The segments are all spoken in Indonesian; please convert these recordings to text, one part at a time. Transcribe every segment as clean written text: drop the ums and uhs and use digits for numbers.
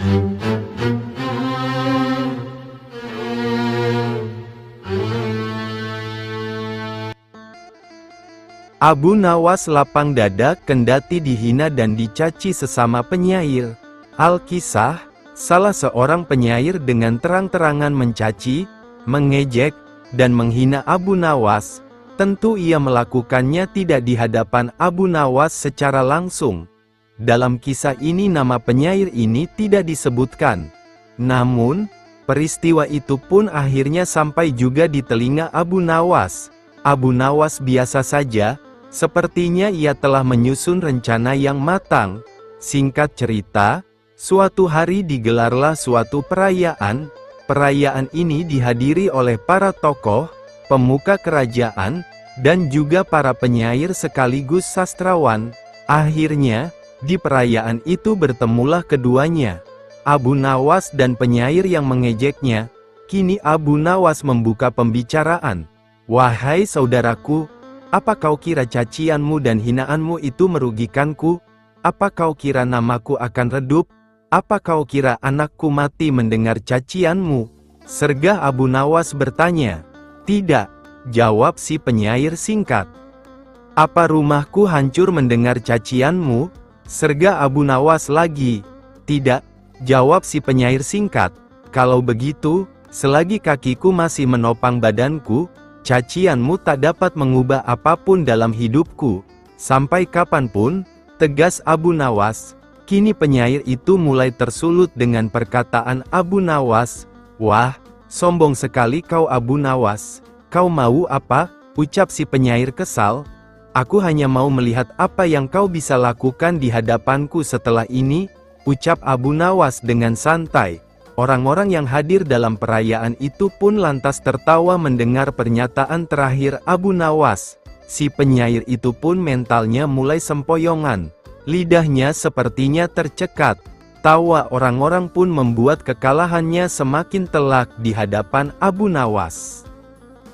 Abu Nawas lapang dada kendati dihina dan dicaci sesama penyair. Al-Kisah, salah seorang penyair dengan terang-terangan mencaci, mengejek, dan menghina Abu Nawas. Tentu ia melakukannya tidak di hadapan Abu Nawas secara langsung. Dalam kisah ini nama penyair ini tidak disebutkan. Namun, peristiwa itu pun akhirnya sampai juga di telinga Abu Nawas. Abu Nawas biasa saja, sepertinya ia telah menyusun rencana yang matang. Singkat cerita, suatu hari digelarlah suatu perayaan. Perayaan ini dihadiri oleh para tokoh, pemuka kerajaan, dan juga para penyair sekaligus sastrawan. Akhirnya, di perayaan itu bertemulah keduanya, Abu Nawas dan penyair yang mengejeknya. Kini Abu Nawas membuka pembicaraan. "Wahai saudaraku, apa kau kira cacianmu dan hinaanmu itu merugikanku? Apa kau kira namaku akan redup? Apa kau kira anakku mati mendengar cacianmu?" Sergah Abu Nawas bertanya. "Tidak," jawab si penyair singkat. "Apa rumahku hancur mendengar cacianmu?" Sergah Abu Nawas lagi. "Tidak," jawab si penyair singkat. "Kalau begitu, selagi kakiku masih menopang badanku, cacianmu tak dapat mengubah apapun dalam hidupku. Sampai kapanpun," tegas Abu Nawas. Kini penyair itu mulai tersulut dengan perkataan Abu Nawas. "Wah, sombong sekali kau Abu Nawas. Kau mau apa?" ucap si penyair kesal. "Aku hanya mau melihat apa yang kau bisa lakukan di hadapanku setelah ini," ucap Abu Nawas dengan santai. Orang-orang yang hadir dalam perayaan itu pun lantas tertawa mendengar pernyataan terakhir Abu Nawas. Si penyair itu pun mentalnya mulai sempoyongan. Lidahnya sepertinya tercekat. Tawa orang-orang pun membuat kekalahannya semakin telak di hadapan Abu Nawas.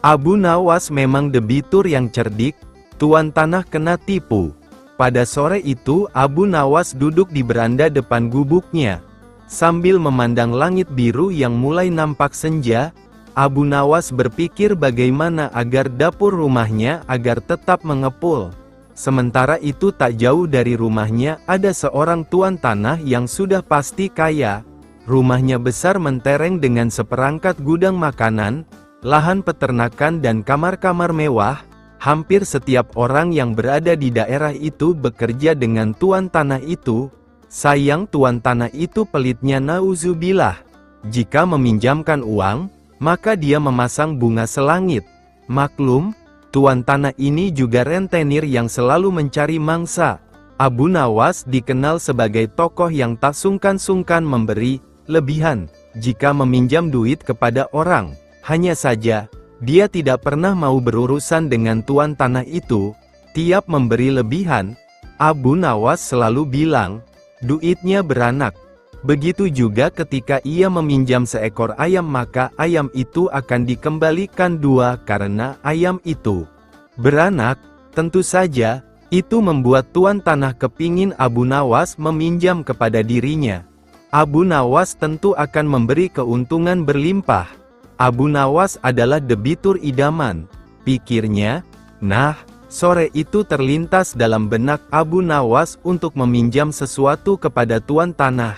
Abu Nawas memang debitur yang cerdik, tuan tanah kena tipu. Pada sore itu Abu Nawas duduk di beranda depan gubuknya. Sambil memandang langit biru yang mulai nampak senja, Abu Nawas berpikir bagaimana agar dapur rumahnya agar tetap mengepul. Sementara itu tak jauh dari rumahnya ada seorang tuan tanah yang sudah pasti kaya. Rumahnya besar mentereng dengan seperangkat gudang makanan, lahan peternakan dan kamar-kamar mewah. Hampir setiap orang yang berada di daerah itu bekerja dengan tuan tanah itu. Sayang tuan tanah itu pelitnya nauzubillah. Jika meminjamkan uang, maka dia memasang bunga selangit. Maklum, tuan tanah ini juga rentenir yang selalu mencari mangsa. Abu Nawas dikenal sebagai tokoh yang tak sungkan-sungkan memberi lebihan jika meminjam duit kepada orang. Hanya saja, dia tidak pernah mau berurusan dengan tuan tanah itu. Tiap memberi lebihan, Abu Nawas selalu bilang, "Duitnya beranak." Begitu juga ketika ia meminjam seekor ayam, maka ayam itu akan dikembalikan dua karena ayam itu beranak. Tentu saja, itu membuat tuan tanah kepingin Abu Nawas meminjam kepada dirinya. Abu Nawas tentu akan memberi keuntungan berlimpah. Abu Nawas adalah debitur idaman, pikirnya. Nah, sore itu terlintas dalam benak Abu Nawas untuk meminjam sesuatu kepada tuan tanah.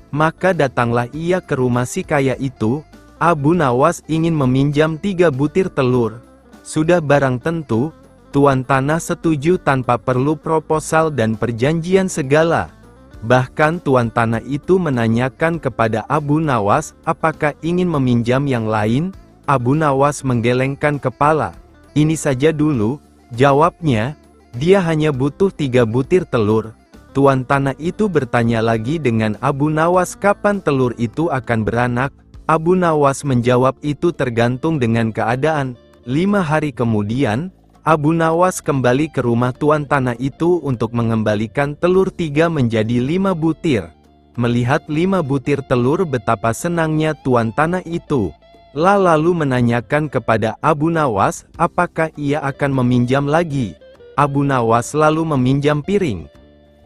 Maka datanglah ia ke rumah si kaya itu. Abu Nawas ingin meminjam 3 butir telur. Sudah barang tentu, tuan tanah setuju tanpa perlu proposal dan perjanjian segala. Bahkan tuan tanah itu menanyakan kepada Abu Nawas apakah ingin meminjam yang lain. Abu Nawas menggelengkan kepala. "Ini saja dulu," jawabnya. Dia hanya butuh 3 butir telur. Tuan tanah itu bertanya lagi dengan Abu Nawas kapan telur itu akan beranak. Abu Nawas menjawab itu tergantung dengan keadaan. 5 hari kemudian, Abu Nawas kembali ke rumah tuan tanah itu untuk mengembalikan telur 3 menjadi 5 butir. Melihat 5 butir telur, betapa senangnya tuan tanah itu. Lalu menanyakan kepada Abu Nawas apakah ia akan meminjam lagi. Abu Nawas lalu meminjam piring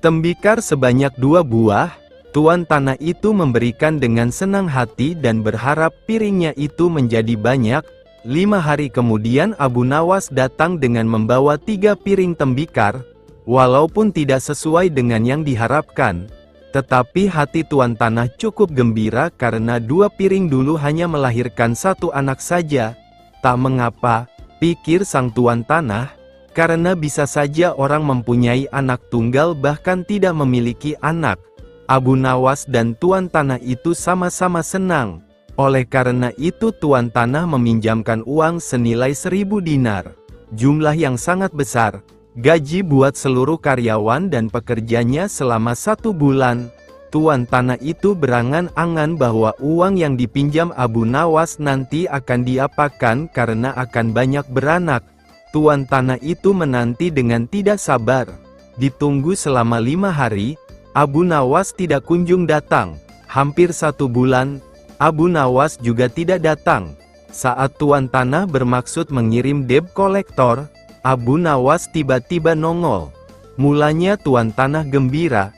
tembikar sebanyak 2 buah, Tuan tanah itu memberikan dengan senang hati dan berharap piringnya itu menjadi banyak. 5 hari kemudian Abu Nawas datang dengan membawa 3 piring tembikar, walaupun tidak sesuai dengan yang diharapkan. Tetapi hati tuan tanah cukup gembira karena 2 piring dulu hanya melahirkan 1 anak saja. Tak mengapa, pikir sang tuan tanah, karena bisa saja orang mempunyai anak tunggal bahkan tidak memiliki anak. Abu Nawas dan tuan tanah itu sama-sama senang. Oleh karena itu tuan tanah meminjamkan uang senilai 1000 dinar. Jumlah yang sangat besar. Gaji buat seluruh karyawan dan pekerjanya selama 1 bulan. Tuan tanah itu berangan-angan bahwa uang yang dipinjam Abu Nawas nanti akan diapakan karena akan banyak beranak. Tuan tanah itu menanti dengan tidak sabar. Ditunggu selama 5 hari, Abu Nawas tidak kunjung datang. Hampir 1 bulan, Abu Nawas juga tidak datang. Saat tuan tanah bermaksud mengirim debt collector, Abu Nawas tiba-tiba nongol. Mulanya tuan tanah gembira.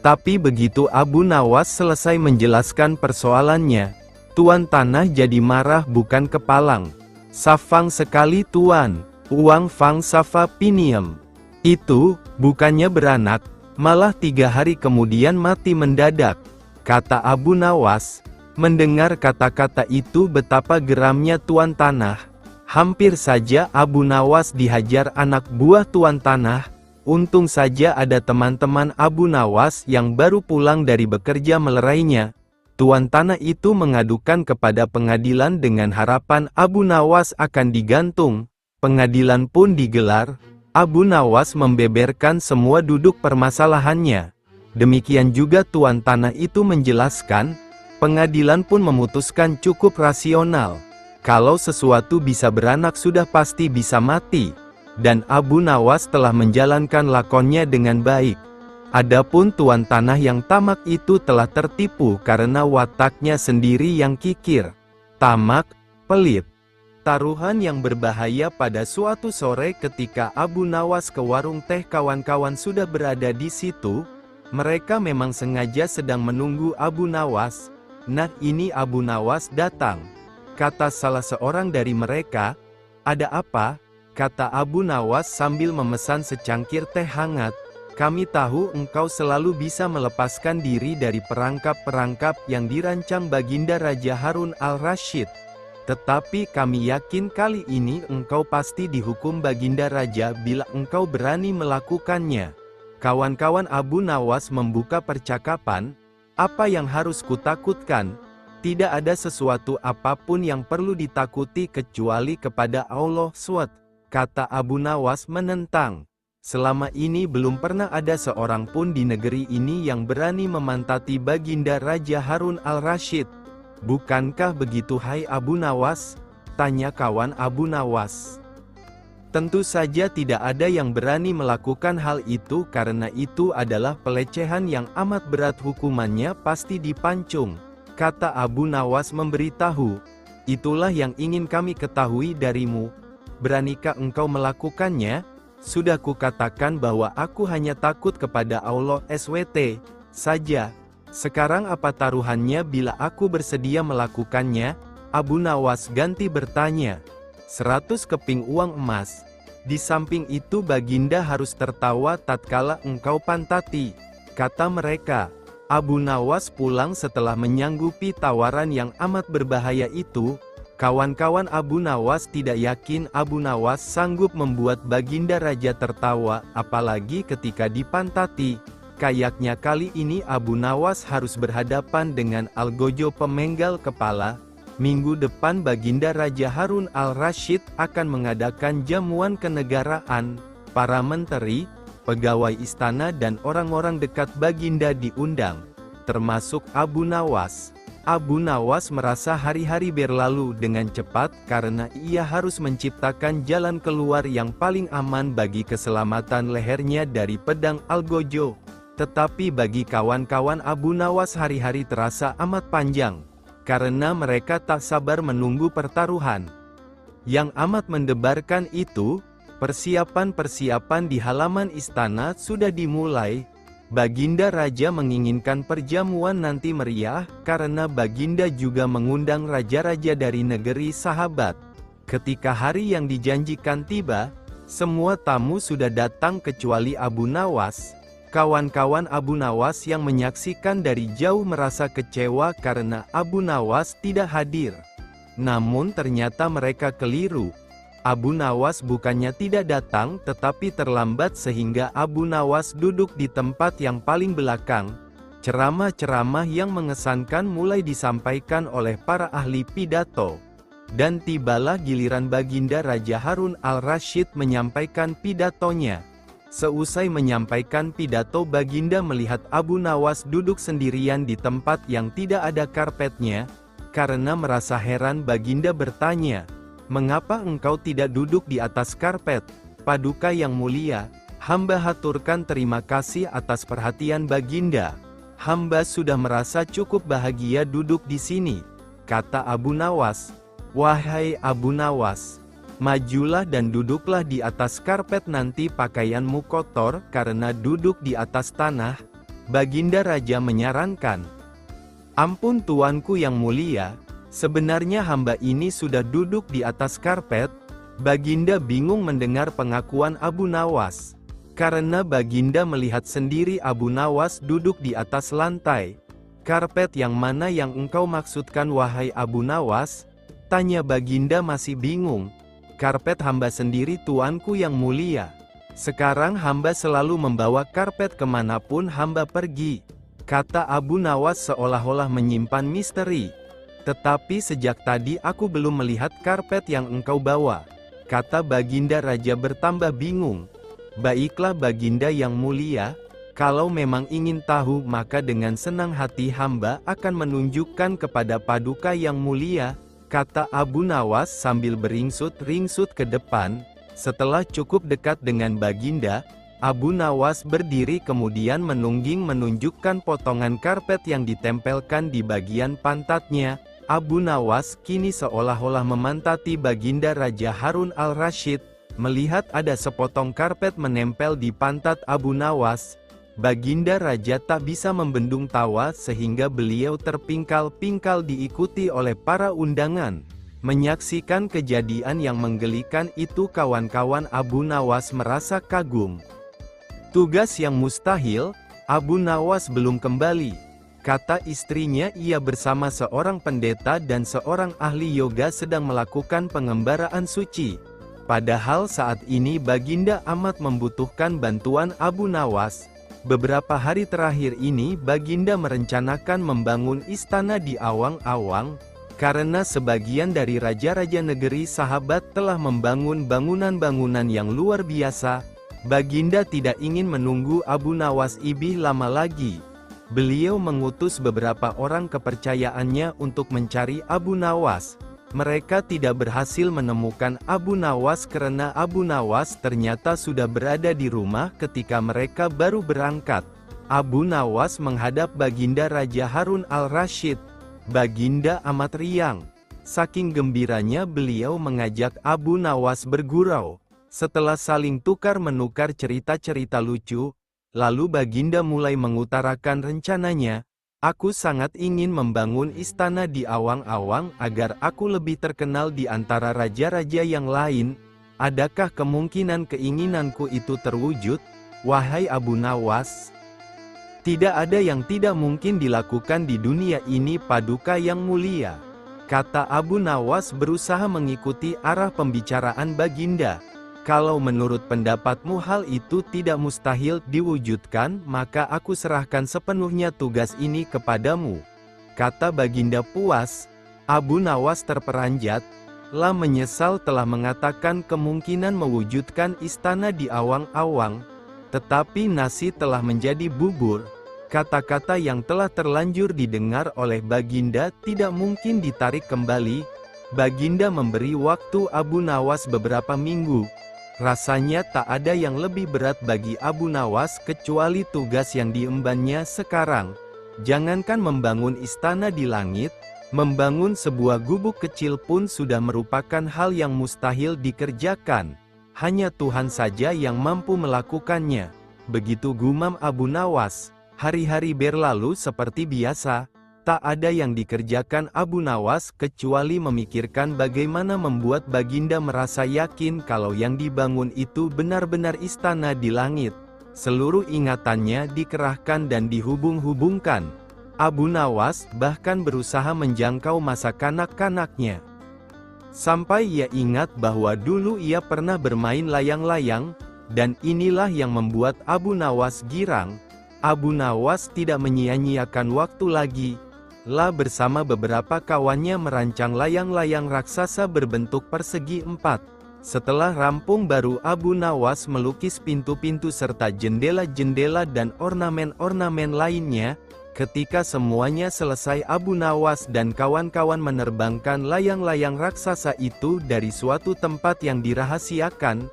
Tapi begitu Abu Nawas selesai menjelaskan persoalannya, tuan tanah jadi marah bukan kepalang. "Safang sekali tuan, uang Fang Safa piniem. Itu, bukannya beranak, malah 3 hari kemudian mati mendadak," kata Abu Nawas. Mendengar kata-kata itu betapa geramnya tuan tanah. Hampir saja Abu Nawas dihajar anak buah tuan tanah. Untung saja ada teman-teman Abu Nawas yang baru pulang dari bekerja melerainya. Tuan tanah itu mengadukan kepada pengadilan dengan harapan Abu Nawas akan digantung. Pengadilan pun digelar. Abu Nawas membeberkan semua duduk permasalahannya. Demikian juga tuan tanah itu menjelaskan. Pengadilan pun memutuskan cukup rasional. Kalau sesuatu bisa beranak sudah pasti bisa mati. Dan Abu Nawas telah menjalankan lakonnya dengan baik. Adapun tuan tanah yang tamak itu telah tertipu karena wataknya sendiri yang kikir, tamak, pelit. Taruhan yang berbahaya pada suatu sore ketika Abu Nawas ke warung teh kawan-kawan sudah berada di situ. Mereka memang sengaja sedang menunggu Abu Nawas. Nah, ini Abu Nawas datang. Kata salah seorang dari mereka. "Ada apa?" kata Abu Nawas sambil memesan secangkir teh hangat. "Kami tahu engkau selalu bisa melepaskan diri dari perangkap-perangkap yang dirancang Baginda Raja Harun al-Rasyid. Tetapi kami yakin kali ini engkau pasti dihukum Baginda Raja bila engkau berani melakukannya." Kawan-kawan Abu Nawas membuka percakapan. "Apa yang harus kutakutkan? Tidak ada sesuatu apapun yang perlu ditakuti kecuali kepada Allah SWT," kata Abu Nawas menentang. "Selama ini belum pernah ada seorang pun di negeri ini yang berani memantati Baginda Raja Harun al-Rasyid. Bukankah begitu hai Abu Nawas?" tanya kawan Abu Nawas. "Tentu saja tidak ada yang berani melakukan hal itu karena itu adalah pelecehan yang amat berat, hukumannya pasti dipancung," kata Abu Nawas memberitahu. "Itulah yang ingin kami ketahui darimu. Beranikah engkau melakukannya? Sudah kukatakan bahwa aku hanya takut kepada Allah SWT saja. Sekarang apa taruhannya bila aku bersedia melakukannya?" Abu Nawas ganti bertanya. 100 keping uang emas. "Di samping itu Baginda harus tertawa tatkala engkau pantati," kata mereka. Abu Nawas pulang setelah menyanggupi tawaran yang amat berbahaya itu. Kawan-kawan Abu Nawas tidak yakin Abu Nawas sanggup membuat Baginda Raja tertawa, apalagi ketika dipantati. Kayaknya kali ini Abu Nawas harus berhadapan dengan Algojo pemenggal kepala. Minggu depan Baginda Raja Harun al-Rasyid akan mengadakan jamuan kenegaraan. Para menteri, pegawai istana dan orang-orang dekat Baginda diundang, termasuk Abu Nawas. Abu Nawas merasa hari-hari berlalu dengan cepat karena ia harus menciptakan jalan keluar yang paling aman bagi keselamatan lehernya dari pedang Algojo. Tetapi bagi kawan-kawan Abu Nawas hari-hari terasa amat panjang. Karena mereka tak sabar menunggu pertaruhan. Yang amat mendebarkan itu, persiapan-persiapan di halaman istana sudah dimulai. Baginda Raja menginginkan perjamuan nanti meriah, karena Baginda juga mengundang raja-raja dari negeri sahabat. Ketika hari yang dijanjikan tiba, semua tamu sudah datang kecuali Abu Nawas. Kawan-kawan Abu Nawas yang menyaksikan dari jauh merasa kecewa karena Abu Nawas tidak hadir. Namun ternyata mereka keliru. Abu Nawas bukannya tidak datang tetapi terlambat sehingga Abu Nawas duduk di tempat yang paling belakang. Ceramah-ceramah yang mengesankan mulai disampaikan oleh para ahli pidato. Dan tibalah giliran Baginda Raja Harun al-Rasyid menyampaikan pidatonya. Seusai menyampaikan pidato, Baginda melihat Abu Nawas duduk sendirian di tempat yang tidak ada karpetnya. Karena merasa heran, Baginda bertanya, "Mengapa engkau tidak duduk di atas karpet?" "Paduka yang mulia, hamba haturkan terima kasih atas perhatian Baginda. Hamba sudah merasa cukup bahagia duduk di sini," kata Abu Nawas. "Wahai Abu Nawas, majulah dan duduklah di atas karpet, nanti pakaianmu kotor karena duduk di atas tanah." Baginda Raja menyarankan, "Ampun tuanku yang mulia, sebenarnya hamba ini sudah duduk di atas karpet." Baginda bingung mendengar pengakuan Abu Nawas. Karena Baginda melihat sendiri Abu Nawas duduk di atas lantai. "Karpet yang mana yang engkau maksudkan wahai Abu Nawas?" tanya Baginda masih bingung. "Karpet hamba sendiri tuanku yang mulia. Sekarang hamba selalu membawa karpet kemanapun hamba pergi," kata Abu Nawas seolah-olah menyimpan misteri. "Tetapi sejak tadi aku belum melihat karpet yang engkau bawa," kata Baginda Raja bertambah bingung. "Baiklah Baginda yang mulia, kalau memang ingin tahu maka dengan senang hati hamba akan menunjukkan kepada Paduka yang mulia," kata Abu Nawas sambil beringsut-ringsut ke depan. Setelah cukup dekat dengan Baginda, Abu Nawas berdiri kemudian menungging menunjukkan potongan karpet yang ditempelkan di bagian pantatnya. Abu Nawas kini seolah-olah memantati Baginda Raja Harun al-Rasyid. Melihat ada sepotong karpet menempel di pantat Abu Nawas, Baginda Raja tak bisa membendung tawa sehingga beliau terpingkal-pingkal diikuti oleh para undangan. Menyaksikan kejadian yang menggelikan itu, kawan-kawan Abu Nawas merasa kagum. Tugas yang mustahil, Abu Nawas belum kembali. Kata istrinya, ia bersama seorang pendeta dan seorang ahli yoga sedang melakukan pengembaraan suci. Padahal saat ini Baginda amat membutuhkan bantuan Abu Nawas. Beberapa hari terakhir ini Baginda merencanakan membangun istana di awang-awang, karena sebagian dari raja-raja negeri sahabat telah membangun bangunan-bangunan yang luar biasa. Baginda tidak ingin menunggu Abu Nawas lebih lama lagi. Beliau mengutus beberapa orang kepercayaannya untuk mencari Abu Nawas. Mereka tidak berhasil menemukan Abu Nawas karena Abu Nawas ternyata sudah berada di rumah ketika mereka baru berangkat. Abu Nawas menghadap Baginda Raja Harun al-Rasyid. Baginda amat riang. Saking gembiranya beliau mengajak Abu Nawas bergurau. Setelah saling tukar-menukar cerita-cerita lucu, lalu Baginda mulai mengutarakan rencananya. "Aku sangat ingin membangun istana di awang-awang agar aku lebih terkenal di antara raja-raja yang lain. Adakah kemungkinan keinginanku itu terwujud, wahai Abu Nawas?" "Tidak ada yang tidak mungkin dilakukan di dunia ini, Paduka yang mulia," kata Abu Nawas berusaha mengikuti arah pembicaraan Baginda. "Kalau menurut pendapatmu hal itu tidak mustahil diwujudkan, maka aku serahkan sepenuhnya tugas ini kepadamu," kata Baginda puas. Abu Nawas terperanjat. Lah menyesal telah mengatakan kemungkinan mewujudkan istana di awang-awang. Tetapi nasi telah menjadi bubur. Kata-kata yang telah terlanjur didengar oleh Baginda tidak mungkin ditarik kembali. Baginda memberi waktu Abu Nawas beberapa minggu. Rasanya tak ada yang lebih berat bagi Abu Nawas kecuali tugas yang diembannya sekarang. Jangankan membangun istana di langit, membangun sebuah gubuk kecil pun sudah merupakan hal yang mustahil dikerjakan. Hanya Tuhan saja yang mampu melakukannya. begitu gumam Abu Nawas. Hari-hari berlalu seperti biasa. Tak ada yang dikerjakan Abu Nawas kecuali memikirkan bagaimana membuat Baginda merasa yakin kalau yang dibangun itu benar-benar istana di langit. Seluruh ingatannya dikerahkan dan dihubung-hubungkan. Abu Nawas bahkan berusaha menjangkau masa kanak-kanaknya. Sampai ia ingat bahwa dulu ia pernah bermain layang-layang, dan inilah yang membuat Abu Nawas girang. Abu Nawas tidak menyia-nyiakan waktu lagi. Bersama beberapa kawannya merancang layang-layang raksasa berbentuk persegi 4. Setelah rampung baru Abu Nawas melukis pintu-pintu serta jendela-jendela dan ornamen-ornamen lainnya. Ketika semuanya selesai, Abu Nawas dan kawan-kawan menerbangkan layang-layang raksasa itu dari suatu tempat yang dirahasiakan.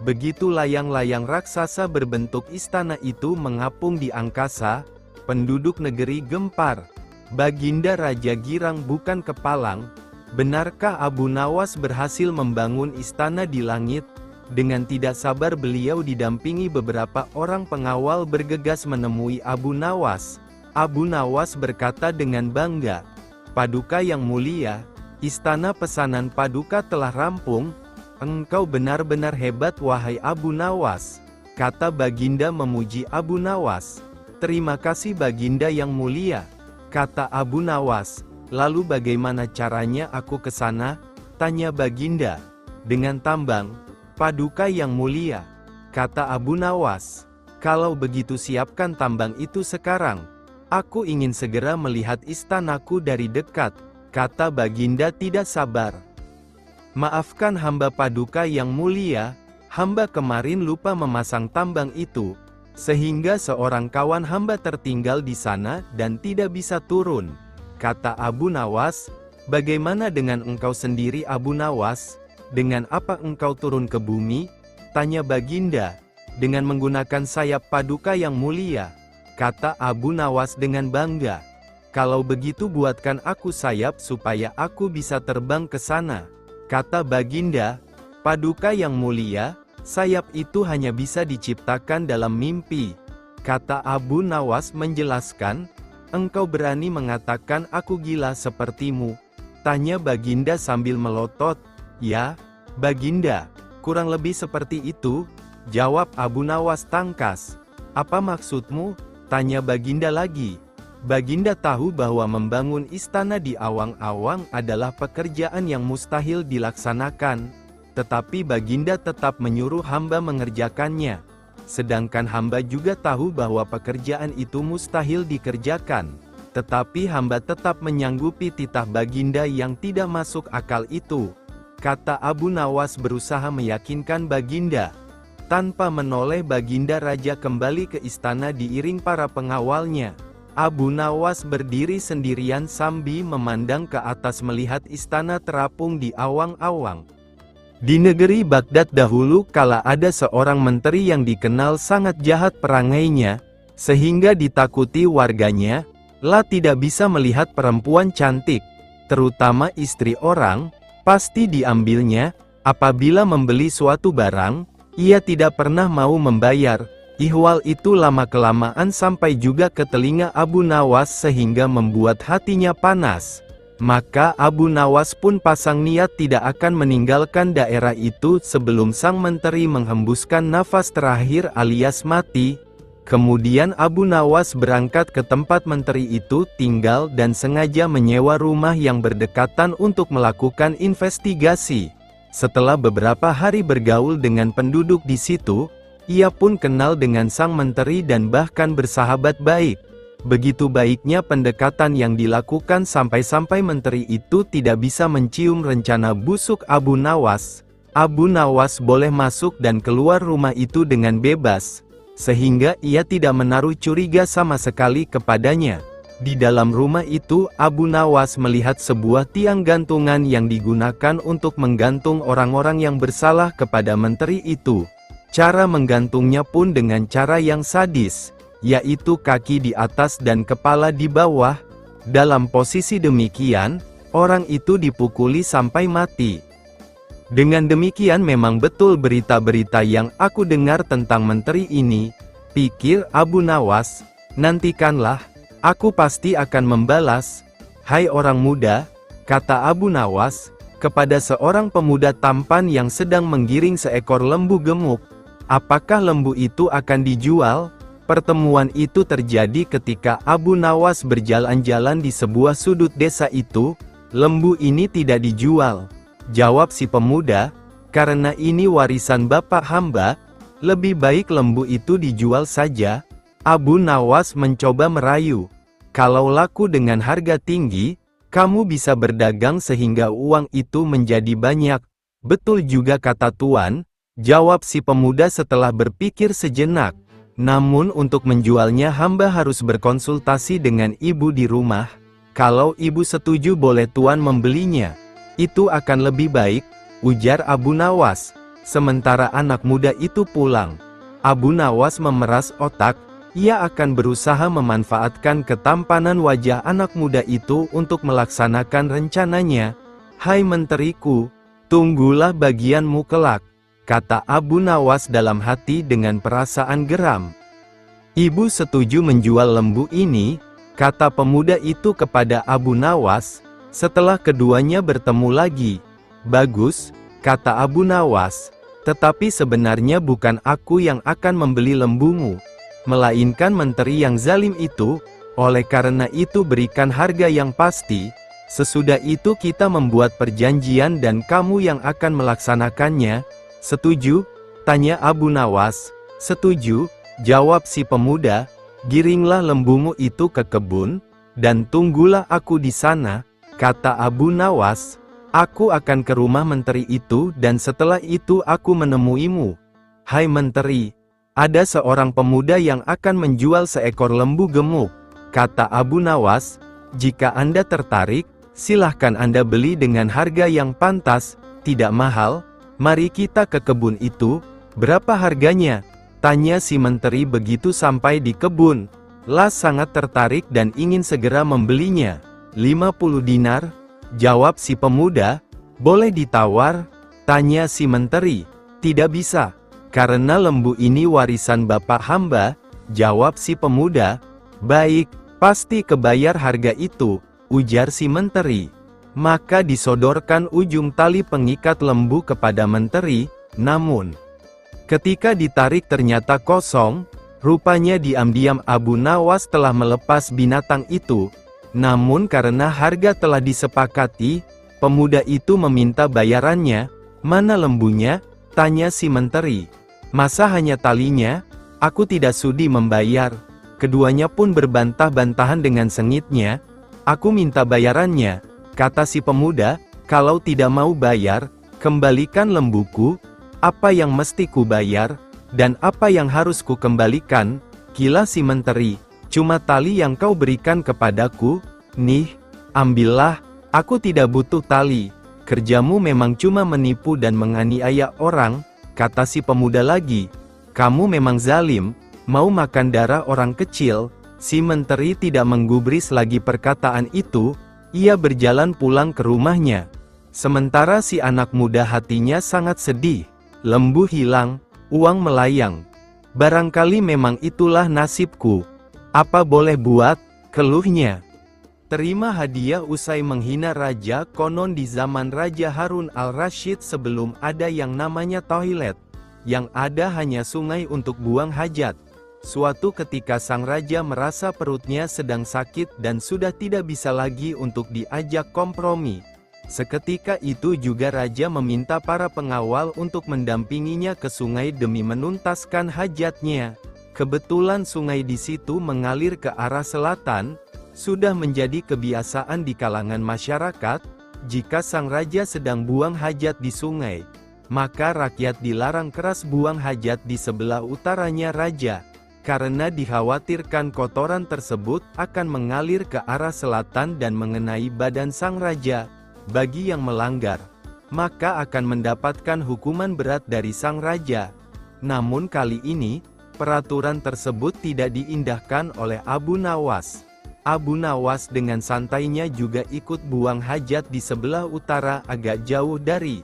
Begitu layang-layang raksasa berbentuk istana itu mengapung di angkasa, penduduk negeri gempar. Baginda Raja girang bukan kepalang. Benarkah Abu Nawas berhasil membangun istana di langit? Dengan tidak sabar beliau didampingi beberapa orang pengawal bergegas menemui Abu Nawas. Abu Nawas berkata dengan bangga, "Paduka yang mulia, istana pesanan Paduka telah rampung. Engkau benar-benar hebat wahai Abu Nawas," kata Baginda memuji Abu Nawas. "Terima kasih Baginda yang mulia," kata Abu Nawas. "Lalu bagaimana caranya aku ke sana?" tanya Baginda. "Dengan tambang, Paduka yang mulia," kata Abu Nawas. "Kalau begitu siapkan tambang itu sekarang. Aku ingin segera melihat istanaku dari dekat," kata Baginda tidak sabar. "Maafkan hamba Paduka yang mulia, hamba kemarin lupa memasang tambang itu, sehingga seorang kawan hamba tertinggal di sana dan tidak bisa turun," kata Abu Nawas. "Bagaimana dengan engkau sendiri Abu Nawas? Dengan apa engkau turun ke bumi?" tanya Baginda. "Dengan menggunakan sayap Paduka yang mulia," kata Abu Nawas dengan bangga. "Kalau begitu buatkan aku sayap supaya aku bisa terbang ke sana," kata Baginda. "Paduka yang mulia, sayap itu hanya bisa diciptakan dalam mimpi," kata Abu Nawas menjelaskan. "Engkau berani mengatakan aku gila sepertimu?" tanya Baginda sambil melotot. "Ya, Baginda, kurang lebih seperti itu," jawab Abu Nawas tangkas. "Apa maksudmu?" tanya Baginda lagi. Baginda tahu bahwa membangun istana di awang-awang adalah pekerjaan yang mustahil dilaksanakan. Tetapi Baginda tetap menyuruh hamba mengerjakannya. Sedangkan hamba juga tahu bahwa pekerjaan itu mustahil dikerjakan. Tetapi hamba tetap menyanggupi titah Baginda yang tidak masuk akal itu, kata Abu Nawas berusaha meyakinkan Baginda. Tanpa menoleh Baginda Raja kembali ke istana diiring para pengawalnya. Abu Nawas berdiri sendirian sambil memandang ke atas melihat istana terapung di awang-awang. Di negeri Baghdad dahulu kala ada seorang menteri yang dikenal sangat jahat perangainya, sehingga ditakuti warganya, tidak bisa melihat perempuan cantik, terutama istri orang, pasti diambilnya. Apabila membeli suatu barang, ia tidak pernah mau membayar. Ihwal itu lama-kelamaan sampai juga ke telinga Abu Nawas sehingga membuat hatinya panas. Maka Abu Nawas pun pasang niat tidak akan meninggalkan daerah itu sebelum sang menteri menghembuskan nafas terakhir alias mati. Kemudian Abu Nawas berangkat ke tempat menteri itu tinggal dan sengaja menyewa rumah yang berdekatan untuk melakukan investigasi. Setelah beberapa hari bergaul dengan penduduk di situ, ia pun kenal dengan sang menteri dan bahkan bersahabat baik. Begitu baiknya pendekatan yang dilakukan sampai-sampai menteri itu tidak bisa mencium rencana busuk Abu Nawas. Abu Nawas boleh masuk dan keluar rumah itu dengan bebas, sehingga ia tidak menaruh curiga sama sekali kepadanya. Di dalam rumah itu Abu Nawas melihat sebuah tiang gantungan yang digunakan untuk menggantung orang-orang yang bersalah kepada menteri itu. Cara menggantungnya pun dengan cara yang sadis, yaitu kaki di atas dan kepala di bawah. Dalam posisi demikian, orang itu dipukuli sampai mati. Dengan demikian memang betul berita-berita yang aku dengar tentang menteri ini, Pikir Abu Nawas, nantikanlah, aku pasti akan membalas. Hai orang muda, kata Abu Nawas, kepada seorang pemuda tampan yang sedang menggiring seekor lembu gemuk. Apakah lembu itu akan dijual? Pertemuan itu terjadi ketika Abu Nawas berjalan-jalan di sebuah sudut desa itu. Lembu ini tidak dijual, jawab si pemuda, karena ini warisan bapak hamba, lebih baik lembu itu dijual saja. Abu Nawas mencoba merayu, kalau laku dengan harga tinggi, kamu bisa berdagang sehingga uang itu menjadi banyak. Betul juga kata tuan, jawab si pemuda setelah berpikir sejenak. Namun untuk menjualnya hamba harus berkonsultasi dengan ibu di rumah. Kalau ibu setuju boleh tuan membelinya. Itu akan lebih baik, ujar Abu Nawas. Sementara anak muda itu pulang. Abu Nawas memeras otak, ia akan berusaha memanfaatkan ketampanan wajah anak muda itu untuk melaksanakan rencananya. Hai menteriku, tunggulah bagianmu kelak, kata Abu Nawas dalam hati dengan perasaan geram. Ibu setuju menjual lembu ini, kata pemuda itu kepada Abu Nawas, setelah keduanya bertemu lagi. Bagus, kata Abu Nawas, tetapi sebenarnya bukan aku yang akan membeli lembumu, melainkan menteri yang zalim itu. Oleh karena itu berikan harga yang pasti, sesudah itu kita membuat perjanjian dan kamu yang akan melaksanakannya. Setuju? Tanya Abu Nawas. Setuju, jawab si pemuda. Giringlah lembumu itu ke kebun, dan tunggulah aku di sana, kata Abu Nawas. Aku akan ke rumah menteri itu dan setelah itu aku menemuimu. Hai menteri, ada seorang pemuda yang akan menjual seekor lembu gemuk, kata Abu Nawas. Jika Anda tertarik, silahkan Anda beli dengan harga yang pantas, tidak mahal. Mari kita ke kebun itu. Berapa harganya? Tanya si menteri begitu sampai di kebun. Las sangat tertarik dan ingin segera membelinya. 50 dinar, jawab si pemuda. Boleh ditawar? Tanya si menteri. Tidak bisa, karena lembu ini warisan bapak hamba, jawab si pemuda. Baik, pasti kebayar harga itu, ujar si menteri. Maka disodorkan ujung tali pengikat lembu kepada menteri, namun ketika ditarik ternyata kosong. Rupanya diam-diam Abu Nawas telah melepas binatang itu. Namun karena harga telah disepakati, pemuda itu meminta bayarannya. Mana lembunya? Tanya si menteri. Masa hanya talinya? Aku tidak sudi membayar. Keduanya pun berbantah-bantahan dengan sengitnya. Aku minta bayarannya, kata si pemuda. Kalau tidak mau bayar, kembalikan lembuku. Apa yang mesti ku bayar, dan apa yang harus ku kembalikan? Gila si menteri, cuma tali yang kau berikan kepadaku. Nih, ambillah, aku tidak butuh tali. Kerjamu memang cuma menipu dan menganiaya orang, kata si pemuda lagi. Kamu memang zalim, mau makan darah orang kecil. Si menteri tidak menggubris lagi perkataan itu, ia berjalan pulang ke rumahnya. Sementara si anak muda hatinya sangat sedih. Lembu hilang, uang melayang. Barangkali memang itulah nasibku. Apa boleh buat, keluhnya. Terima hadiah usai menghina raja. Konon di zaman Raja Harun al-Rasyid sebelum ada yang namanya toilet, yang ada hanya sungai untuk buang hajat. Suatu ketika sang raja merasa perutnya sedang sakit dan sudah tidak bisa lagi untuk diajak kompromi. Seketika itu juga raja meminta para pengawal untuk mendampinginya ke sungai demi menuntaskan hajatnya. Kebetulan sungai di situ mengalir ke arah selatan. Sudah menjadi kebiasaan di kalangan masyarakat, jika sang raja sedang buang hajat di sungai, maka rakyat dilarang keras buang hajat di sebelah utaranya raja, karena dikhawatirkan kotoran tersebut akan mengalir ke arah selatan dan mengenai badan sang raja. Bagi yang melanggar, maka akan mendapatkan hukuman berat dari sang raja. Namun kali ini, peraturan tersebut tidak diindahkan oleh Abu Nawas. Abu Nawas dengan santainya juga ikut buang hajat di sebelah utara agak jauh dari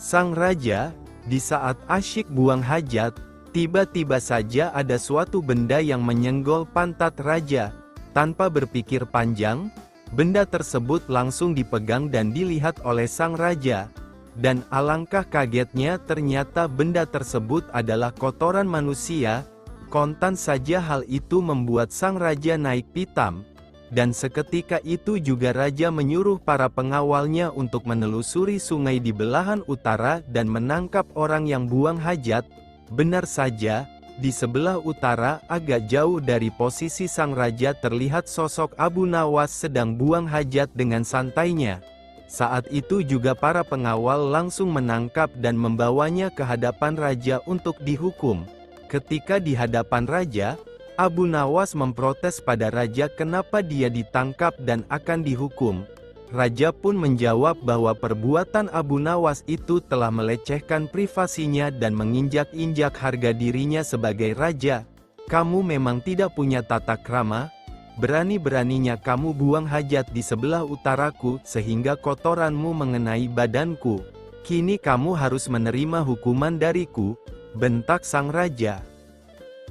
sang raja. Di saat asyik buang hajat, Tiba-tiba saja ada suatu benda yang menyenggol pantat raja. Tanpa berpikir panjang, benda tersebut langsung dipegang dan dilihat oleh sang raja. Dan alangkah kagetnya ternyata benda tersebut adalah kotoran manusia. Kontan saja hal itu membuat sang raja naik pitam. Dan seketika itu juga raja menyuruh para pengawalnya untuk menelusuri sungai di belahan utara dan menangkap orang yang buang hajat. Benar saja, di sebelah utara agak jauh dari posisi sang raja terlihat sosok Abu Nawas sedang buang hajat dengan santainya. Saat itu juga para pengawal langsung menangkap dan membawanya ke hadapan raja untuk dihukum. Ketika di hadapan raja, Abu Nawas memprotes pada raja kenapa dia ditangkap dan akan dihukum. Raja pun menjawab bahwa perbuatan Abu Nawas itu telah melecehkan privasinya dan menginjak-injak harga dirinya sebagai raja. Kamu memang tidak punya tata krama. Berani-beraninya kamu buang hajat di sebelah utaraku sehingga kotoranmu mengenai badanku. Kini kamu harus menerima hukuman dariku, bentak sang raja.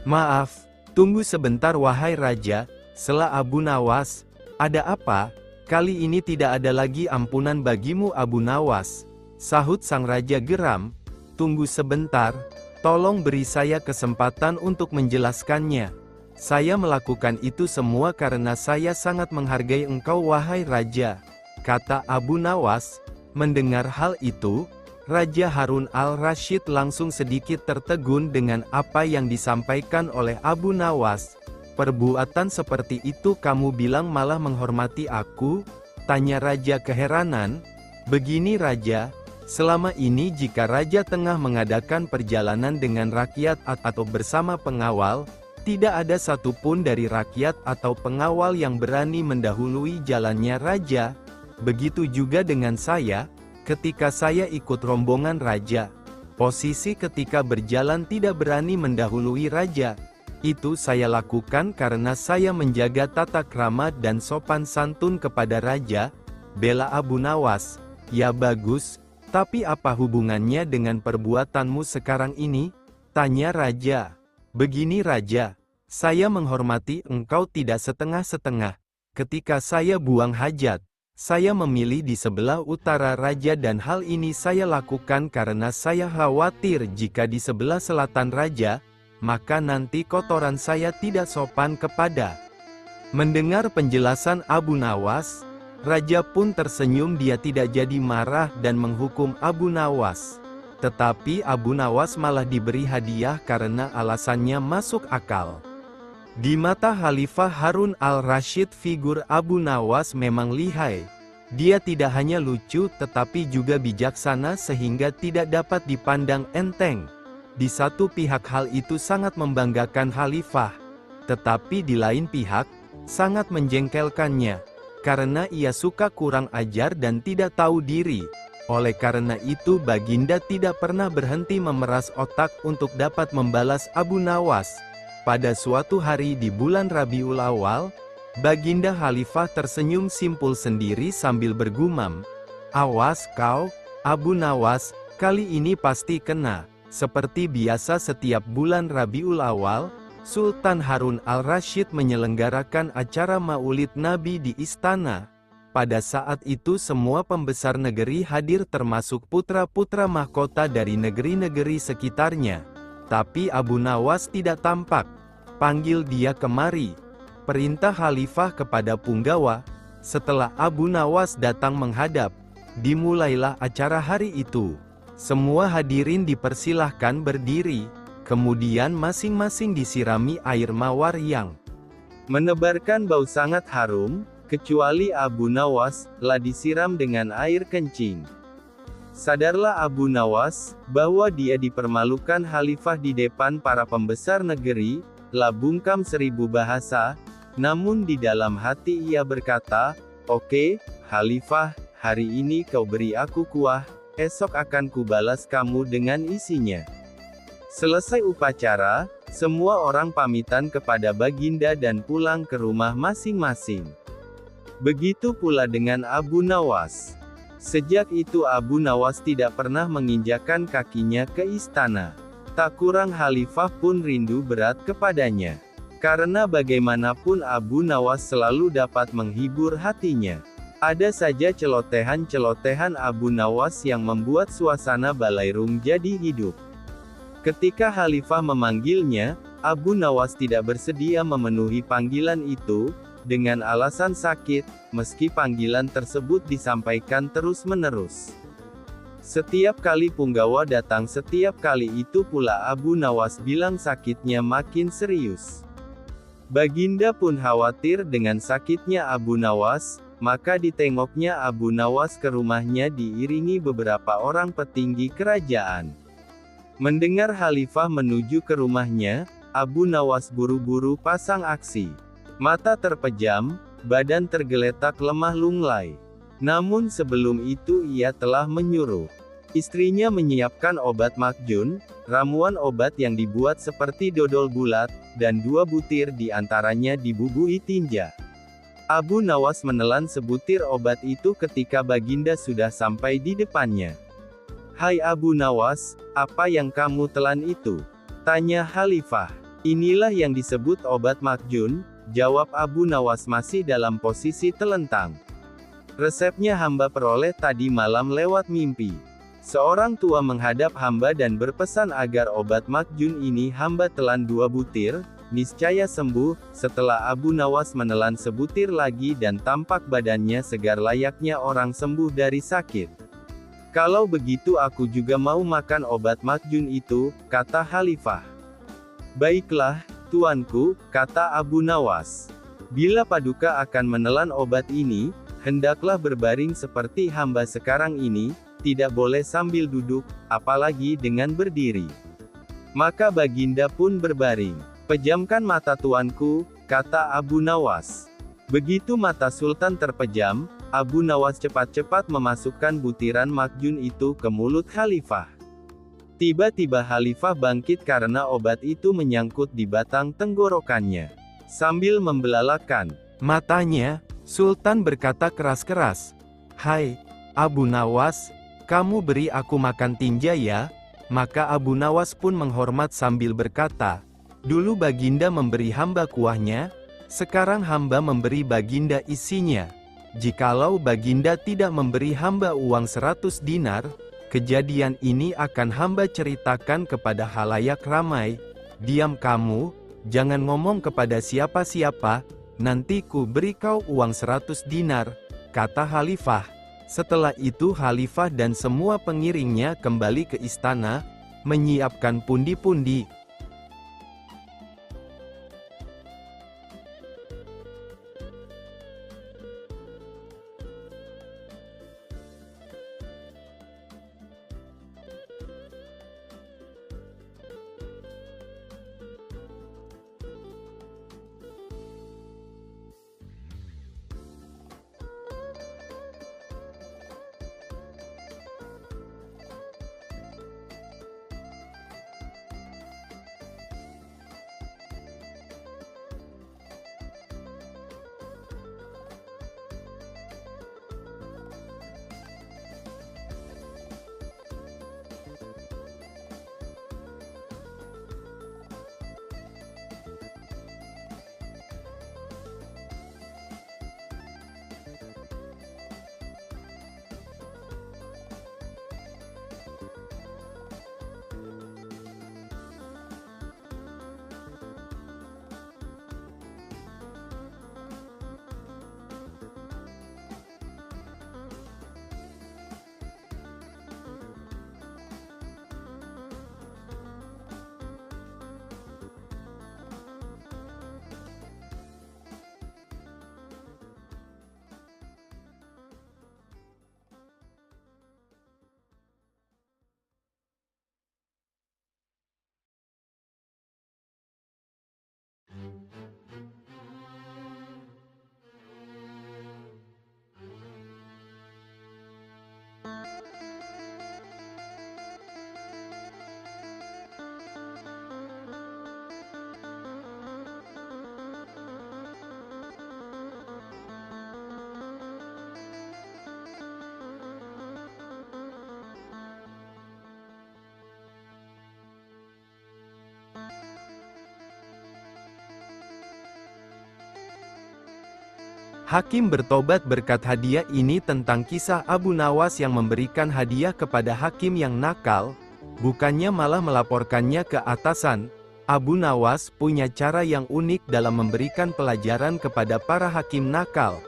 Maaf, tunggu sebentar wahai raja, sela Abu Nawas. Ada apa? Kali ini tidak ada lagi ampunan bagimu Abu Nawas, sahut sang raja geram. Tunggu sebentar, tolong beri saya kesempatan untuk menjelaskannya. Saya melakukan itu semua karena saya sangat menghargai engkau wahai raja, kata Abu Nawas. Mendengar hal itu, Raja Harun al-Rasyid langsung sedikit tertegun dengan apa yang disampaikan oleh Abu Nawas. Perbuatan seperti itu kamu bilang malah menghormati aku? Tanya raja keheranan. Begini raja, selama ini jika raja tengah mengadakan perjalanan dengan rakyat atau bersama pengawal, tidak ada satupun dari rakyat atau pengawal yang berani mendahului jalannya raja. Begitu juga dengan saya, ketika saya ikut rombongan raja. Posisi ketika berjalan tidak berani mendahului raja. Itu saya lakukan karena saya menjaga tata krama dan sopan santun kepada raja, bela Abu Nawas. Ya bagus, tapi apa hubungannya dengan perbuatanmu sekarang ini? Tanya raja. Begini raja, saya menghormati engkau tidak setengah-setengah. Ketika saya buang hajat, saya memilih di sebelah utara raja dan hal ini saya lakukan karena saya khawatir jika di sebelah selatan raja, maka nanti kotoran saya tidak sopan kepada. Mendengar penjelasan Abu Nawas, raja pun tersenyum. Dia tidak jadi marah dan menghukum Abu Nawas. Tetapi Abu Nawas malah diberi hadiah karena alasannya masuk akal. Di mata Khalifah Harun al-Rasyid figur Abu Nawas memang lihai. Dia tidak hanya lucu tetapi juga bijaksana sehingga tidak dapat dipandang enteng. Di satu pihak hal itu sangat membanggakan Khalifah, tetapi di lain pihak, sangat menjengkelkannya, karena ia suka kurang ajar dan tidak tahu diri. Oleh karena itu Baginda tidak pernah berhenti memeras otak untuk dapat membalas Abu Nawas. Pada suatu hari di bulan Rabiul Awal, Baginda Khalifah tersenyum simpul sendiri sambil bergumam, "Awas kau, Abu Nawas, kali ini pasti kena." Seperti biasa setiap bulan Rabiul Awal, Sultan Harun al-Rasyid menyelenggarakan acara Maulid Nabi di istana. Pada saat itu semua pembesar negeri hadir termasuk putra-putra mahkota dari negeri-negeri sekitarnya. Tapi Abu Nawas tidak tampak. Panggil dia kemari. Perintah Khalifah kepada punggawa. Setelah Abu Nawas datang menghadap, dimulailah acara hari itu. Semua hadirin dipersilahkan berdiri, kemudian masing-masing disirami air mawar yang menebarkan bau sangat harum, kecuali Abu Nawas, lah disiram dengan air kencing. Sadarlah Abu Nawas, bahwa dia dipermalukan Khalifah di depan para pembesar negeri, lah bungkam 1000 bahasa, namun di dalam hati ia berkata, "Oke, Khalifah, hari ini kau beri aku kuah, esok akan kubalas kamu dengan isinya." Selesai upacara, semua orang pamitan kepada Baginda dan pulang ke rumah masing-masing. Begitu pula dengan Abu Nawas. Sejak itu Abu Nawas tidak pernah menginjakkan kakinya ke istana. Tak kurang Khalifah pun rindu berat kepadanya. Karena bagaimanapun Abu Nawas selalu dapat menghibur hatinya. Ada saja celotehan-celotehan Abu Nawas yang membuat suasana Balairung jadi hidup. Ketika Khalifah memanggilnya, Abu Nawas tidak bersedia memenuhi panggilan itu, dengan alasan sakit, meski panggilan tersebut disampaikan terus-menerus. Setiap kali Punggawa datang setiap kali itu pula Abu Nawas bilang sakitnya makin serius. Baginda pun khawatir dengan sakitnya Abu Nawas, maka ditengoknya Abu Nawas ke rumahnya diiringi beberapa orang petinggi kerajaan. Mendengar Khalifah menuju ke rumahnya, Abu Nawas buru-buru pasang aksi. Mata terpejam, badan tergeletak lemah lunglai. Namun sebelum itu ia telah menyuruh istrinya menyiapkan obat makjun, ramuan obat yang dibuat seperti dodol bulat, dan 2 butir diantaranya dibubuhi tinja. Abu Nawas menelan sebutir obat itu ketika Baginda sudah sampai di depannya. "Hai Abu Nawas, apa yang kamu telan itu?" tanya Khalifah. "Inilah yang disebut obat makjun," jawab Abu Nawas masih dalam posisi telentang. "Resepnya hamba peroleh tadi malam lewat mimpi. Seorang tua menghadap hamba dan berpesan agar obat makjun ini hamba telan 2 butir, niscaya sembuh." Setelah Abu Nawas menelan sebutir lagi dan tampak badannya segar layaknya orang sembuh dari sakit. "Kalau begitu aku juga mau makan obat makjun itu," kata Khalifah. "Baiklah, tuanku," kata Abu Nawas. "Bila Paduka akan menelan obat ini, hendaklah berbaring seperti hamba sekarang ini, tidak boleh sambil duduk, apalagi dengan berdiri." Maka Baginda pun berbaring. "Pejamkan mata tuanku," kata Abu Nawas. Begitu mata Sultan terpejam, Abu Nawas cepat-cepat memasukkan butiran makjun itu ke mulut Khalifah. Tiba-tiba Khalifah bangkit karena obat itu menyangkut di batang tenggorokannya. Sambil membelalakan matanya, Sultan berkata keras-keras, "Hai, Abu Nawas, kamu beri aku makan tinja ya?" Maka Abu Nawas pun menghormat sambil berkata, "Dulu Baginda memberi hamba kuahnya, sekarang hamba memberi Baginda isinya. Jikalau Baginda tidak memberi hamba uang 100 dinar, kejadian ini akan hamba ceritakan kepada halayak ramai. Diam kamu, jangan ngomong kepada siapa-siapa, nanti ku beri kau uang 100 dinar, kata Khalifah. Setelah itu Khalifah dan semua pengiringnya kembali ke istana, menyiapkan pundi-pundi. Hakim bertobat berkat hadiah ini tentang kisah Abu Nawas yang memberikan hadiah kepada hakim yang nakal, bukannya malah melaporkannya ke atasan. Abu Nawas punya cara yang unik dalam memberikan pelajaran kepada para hakim nakal.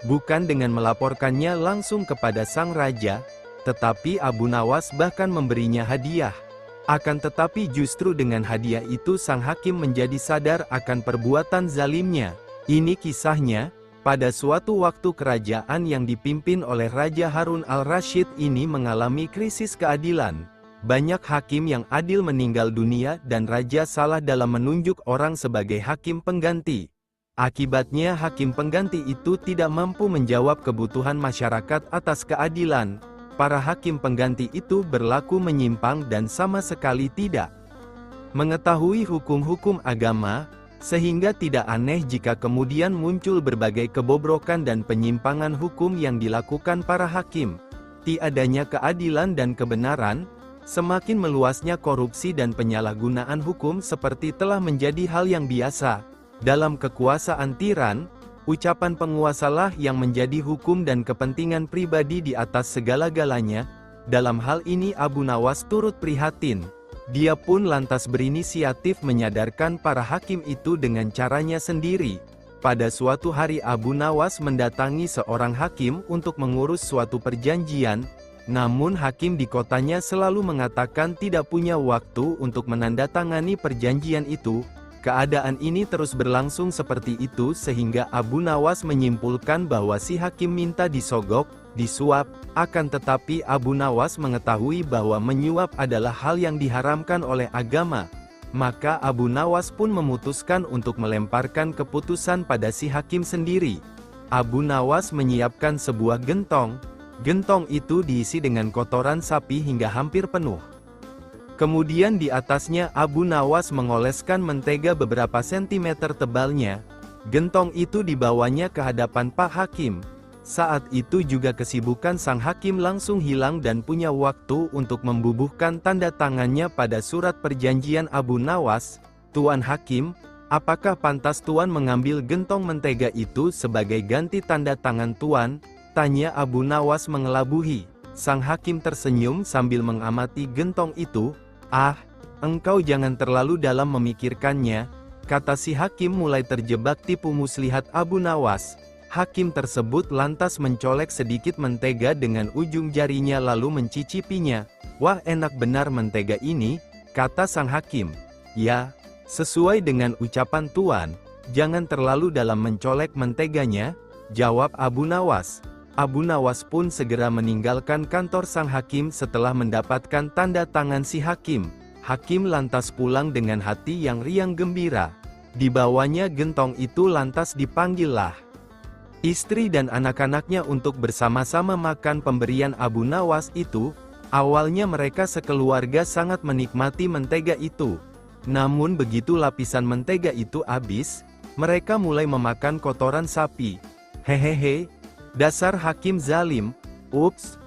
Bukan dengan melaporkannya langsung kepada sang raja, tetapi Abu Nawas bahkan memberinya hadiah. Akan tetapi justru dengan hadiah itu sang hakim menjadi sadar akan perbuatan zalimnya. Ini kisahnya, pada suatu waktu kerajaan yang dipimpin oleh Raja Harun al-Rasyid ini mengalami krisis keadilan. Banyak hakim yang adil meninggal dunia dan raja salah dalam menunjuk orang sebagai hakim pengganti. Akibatnya hakim pengganti itu tidak mampu menjawab kebutuhan masyarakat atas keadilan. Para hakim pengganti itu berlaku menyimpang dan sama sekali tidak mengetahui hukum-hukum agama, sehingga tidak aneh jika kemudian muncul berbagai kebobrokan dan penyimpangan hukum yang dilakukan para hakim. Tiadanya keadilan dan kebenaran, semakin meluasnya korupsi dan penyalahgunaan hukum seperti telah menjadi hal yang biasa. Dalam kekuasaan tiran, ucapan penguasalah yang menjadi hukum dan kepentingan pribadi di atas segala-galanya. Dalam hal ini Abu Nawas turut prihatin. Dia pun lantas berinisiatif menyadarkan para hakim itu dengan caranya sendiri. Pada suatu hari Abu Nawas mendatangi seorang hakim untuk mengurus suatu perjanjian, namun hakim di kotanya selalu mengatakan tidak punya waktu untuk menandatangani perjanjian itu. Keadaan ini terus berlangsung seperti itu sehingga Abu Nawas menyimpulkan bahwa si hakim minta disogok, disuap, akan tetapi Abu Nawas mengetahui bahwa menyuap adalah hal yang diharamkan oleh agama. Maka Abu Nawas pun memutuskan untuk melemparkan keputusan pada si hakim sendiri. Abu Nawas menyiapkan sebuah gentong. Gentong itu diisi dengan kotoran sapi hingga hampir penuh. Kemudian di atasnya Abu Nawas mengoleskan mentega beberapa sentimeter tebalnya. Gentong itu dibawanya ke hadapan Pak Hakim. Saat itu juga kesibukan sang hakim langsung hilang dan punya waktu untuk membubuhkan tanda tangannya pada surat perjanjian Abu Nawas. "Tuan Hakim, apakah pantas Tuan mengambil gentong mentega itu sebagai ganti tanda tangan Tuan?" tanya Abu Nawas mengelabuhi. Sang hakim tersenyum sambil mengamati gentong itu. Engkau jangan terlalu dalam memikirkannya," kata si hakim mulai terjebak tipu muslihat Abu Nawas. Hakim tersebut lantas mencolek sedikit mentega dengan ujung jarinya lalu mencicipinya. "Wah, enak benar mentega ini," kata sang hakim. "Ya, sesuai dengan ucapan Tuan, jangan terlalu dalam mencolek menteganya," jawab Abu Nawas. Abu Nawas pun segera meninggalkan kantor sang hakim setelah mendapatkan tanda tangan si hakim. Hakim lantas pulang dengan hati yang riang gembira. Dibawanya gentong itu lantas dipanggillah istri dan anak-anaknya untuk bersama-sama makan pemberian Abu Nawas itu. Awalnya mereka sekeluarga sangat menikmati mentega itu. Namun begitu lapisan mentega itu habis, mereka mulai memakan kotoran sapi. "Hehehe, dasar hakim zalim. Ups,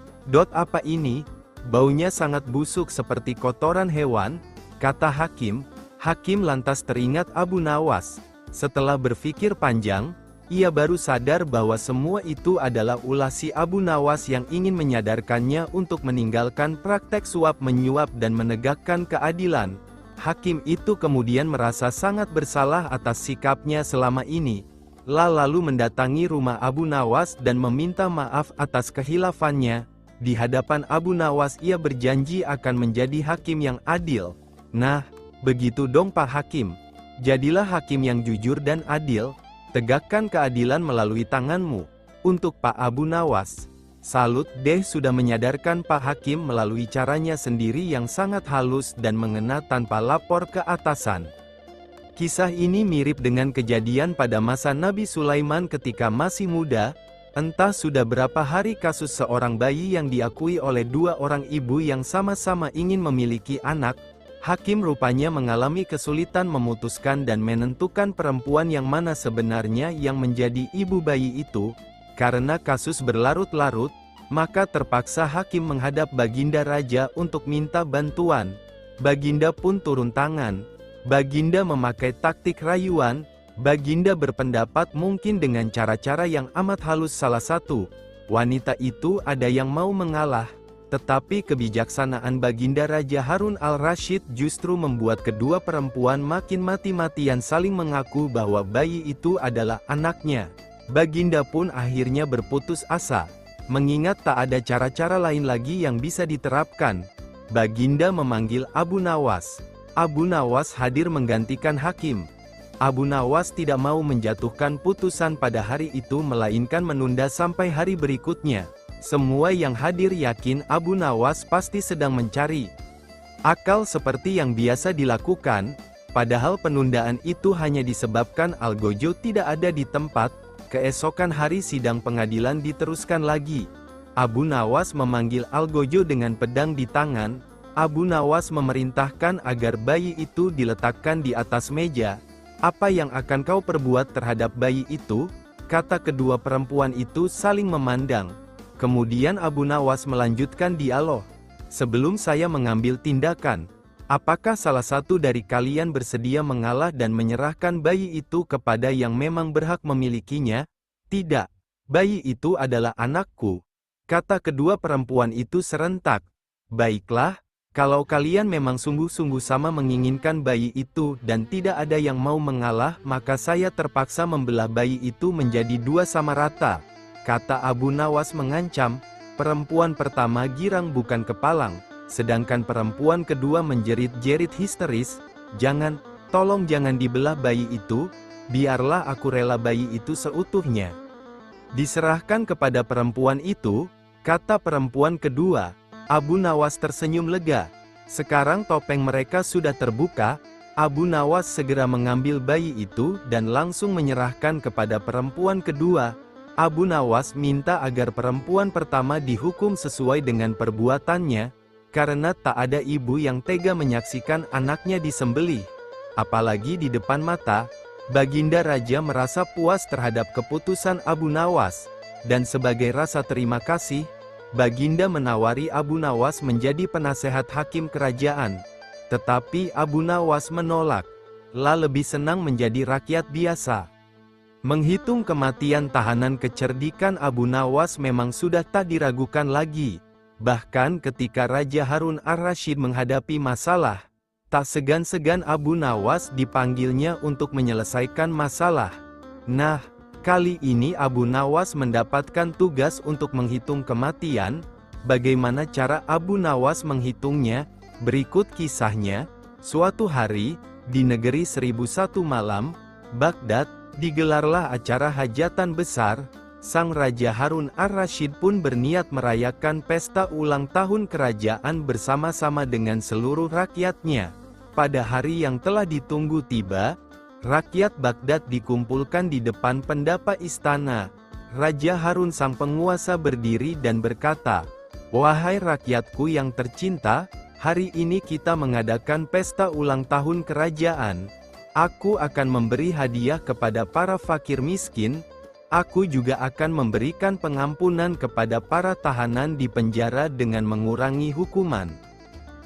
apa ini? Baunya sangat busuk seperti kotoran hewan," kata hakim. Hakim lantas teringat Abu Nawas. Setelah berpikir panjang, ia baru sadar bahwa semua itu adalah ulah si Abu Nawas yang ingin menyadarkannya untuk meninggalkan praktek suap menyuap dan menegakkan keadilan. Hakim itu kemudian merasa sangat bersalah atas sikapnya selama ini. Lalu mendatangi rumah Abu Nawas dan meminta maaf atas kehilafannya. Di hadapan Abu Nawas ia berjanji akan menjadi hakim yang adil. "Nah, begitu dong Pak Hakim. Jadilah hakim yang jujur dan adil. Tegakkan keadilan melalui tanganmu." Untuk Pak Abu Nawas, salut deh sudah menyadarkan Pak Hakim melalui caranya sendiri yang sangat halus dan mengena tanpa lapor ke atasan. Kisah ini mirip dengan kejadian pada masa Nabi Sulaiman ketika masih muda. Entah sudah berapa hari kasus seorang bayi yang diakui oleh dua orang ibu yang sama-sama ingin memiliki anak. Hakim rupanya mengalami kesulitan memutuskan dan menentukan perempuan yang mana sebenarnya yang menjadi ibu bayi itu. Karena kasus berlarut-larut, maka terpaksa hakim menghadap Baginda Raja untuk minta bantuan. Baginda pun turun tangan. Baginda memakai taktik rayuan. Baginda berpendapat mungkin dengan cara-cara yang amat halus salah satu wanita itu ada yang mau mengalah, tetapi kebijaksanaan Baginda Raja Harun al-Rasyid justru membuat kedua perempuan makin mati-matian saling mengaku bahwa bayi itu adalah anaknya. Baginda pun akhirnya berputus asa, mengingat tak ada cara-cara lain lagi yang bisa diterapkan. Baginda memanggil Abu Nawas. Abu Nawas hadir menggantikan hakim. Abu Nawas tidak mau menjatuhkan putusan pada hari itu melainkan menunda sampai hari berikutnya. Semua yang hadir yakin Abu Nawas pasti sedang mencari akal seperti yang biasa dilakukan, padahal penundaan itu hanya disebabkan Algojo tidak ada di tempat. Keesokan hari sidang pengadilan diteruskan lagi. Abu Nawas memanggil Algojo dengan pedang di tangan. Abu Nawas memerintahkan agar bayi itu diletakkan di atas meja. "Apa yang akan kau perbuat terhadap bayi itu?" kata kedua perempuan itu saling memandang. Kemudian Abu Nawas melanjutkan dialog. "Sebelum saya mengambil tindakan, apakah salah satu dari kalian bersedia mengalah dan menyerahkan bayi itu kepada yang memang berhak memilikinya?" "Tidak. Bayi itu adalah anakku," kata kedua perempuan itu serentak. "Baiklah. Kalau kalian memang sungguh-sungguh sama menginginkan bayi itu dan tidak ada yang mau mengalah, maka saya terpaksa membelah bayi itu menjadi dua sama rata," kata Abu Nawas mengancam. Perempuan pertama girang bukan kepalang, sedangkan perempuan kedua menjerit-jerit histeris, "Jangan, tolong jangan dibelah bayi itu, biarlah aku rela bayi itu seutuhnya diserahkan kepada perempuan itu," kata perempuan kedua. Abu Nawas tersenyum lega. Sekarang topeng mereka sudah terbuka. Abu Nawas segera mengambil bayi itu dan langsung menyerahkan kepada perempuan kedua. Abu Nawas minta agar perempuan pertama dihukum sesuai dengan perbuatannya, karena tak ada ibu yang tega menyaksikan anaknya disembelih, apalagi di depan mata. Baginda Raja merasa puas terhadap keputusan Abu Nawas, dan sebagai rasa terima kasih, Baginda menawari Abu Nawas menjadi penasehat hakim kerajaan. Tetapi Abu Nawas menolak. "La lebih senang menjadi rakyat biasa." Menghitung kematian tahanan, kecerdikan Abu Nawas memang sudah tak diragukan lagi. Bahkan ketika Raja Harun ar-Rasyid menghadapi masalah, tak segan-segan Abu Nawas dipanggilnya untuk menyelesaikan masalah. Nah, kali ini Abu Nawas mendapatkan tugas untuk menghitung kematian. Bagaimana cara Abu Nawas menghitungnya? Berikut kisahnya. Suatu hari, di negeri 1001 malam, Baghdad, digelarlah acara hajatan besar. Sang Raja Harun ar-Rasyid pun berniat merayakan pesta ulang tahun kerajaan bersama-sama dengan seluruh rakyatnya. Pada hari yang telah ditunggu tiba, rakyat Baghdad dikumpulkan di depan pendapa istana. Raja Harun sang penguasa berdiri dan berkata, "Wahai rakyatku yang tercinta, hari ini kita mengadakan pesta ulang tahun kerajaan. Aku akan memberi hadiah kepada para fakir miskin. Aku juga akan memberikan pengampunan kepada para tahanan di penjara dengan mengurangi hukuman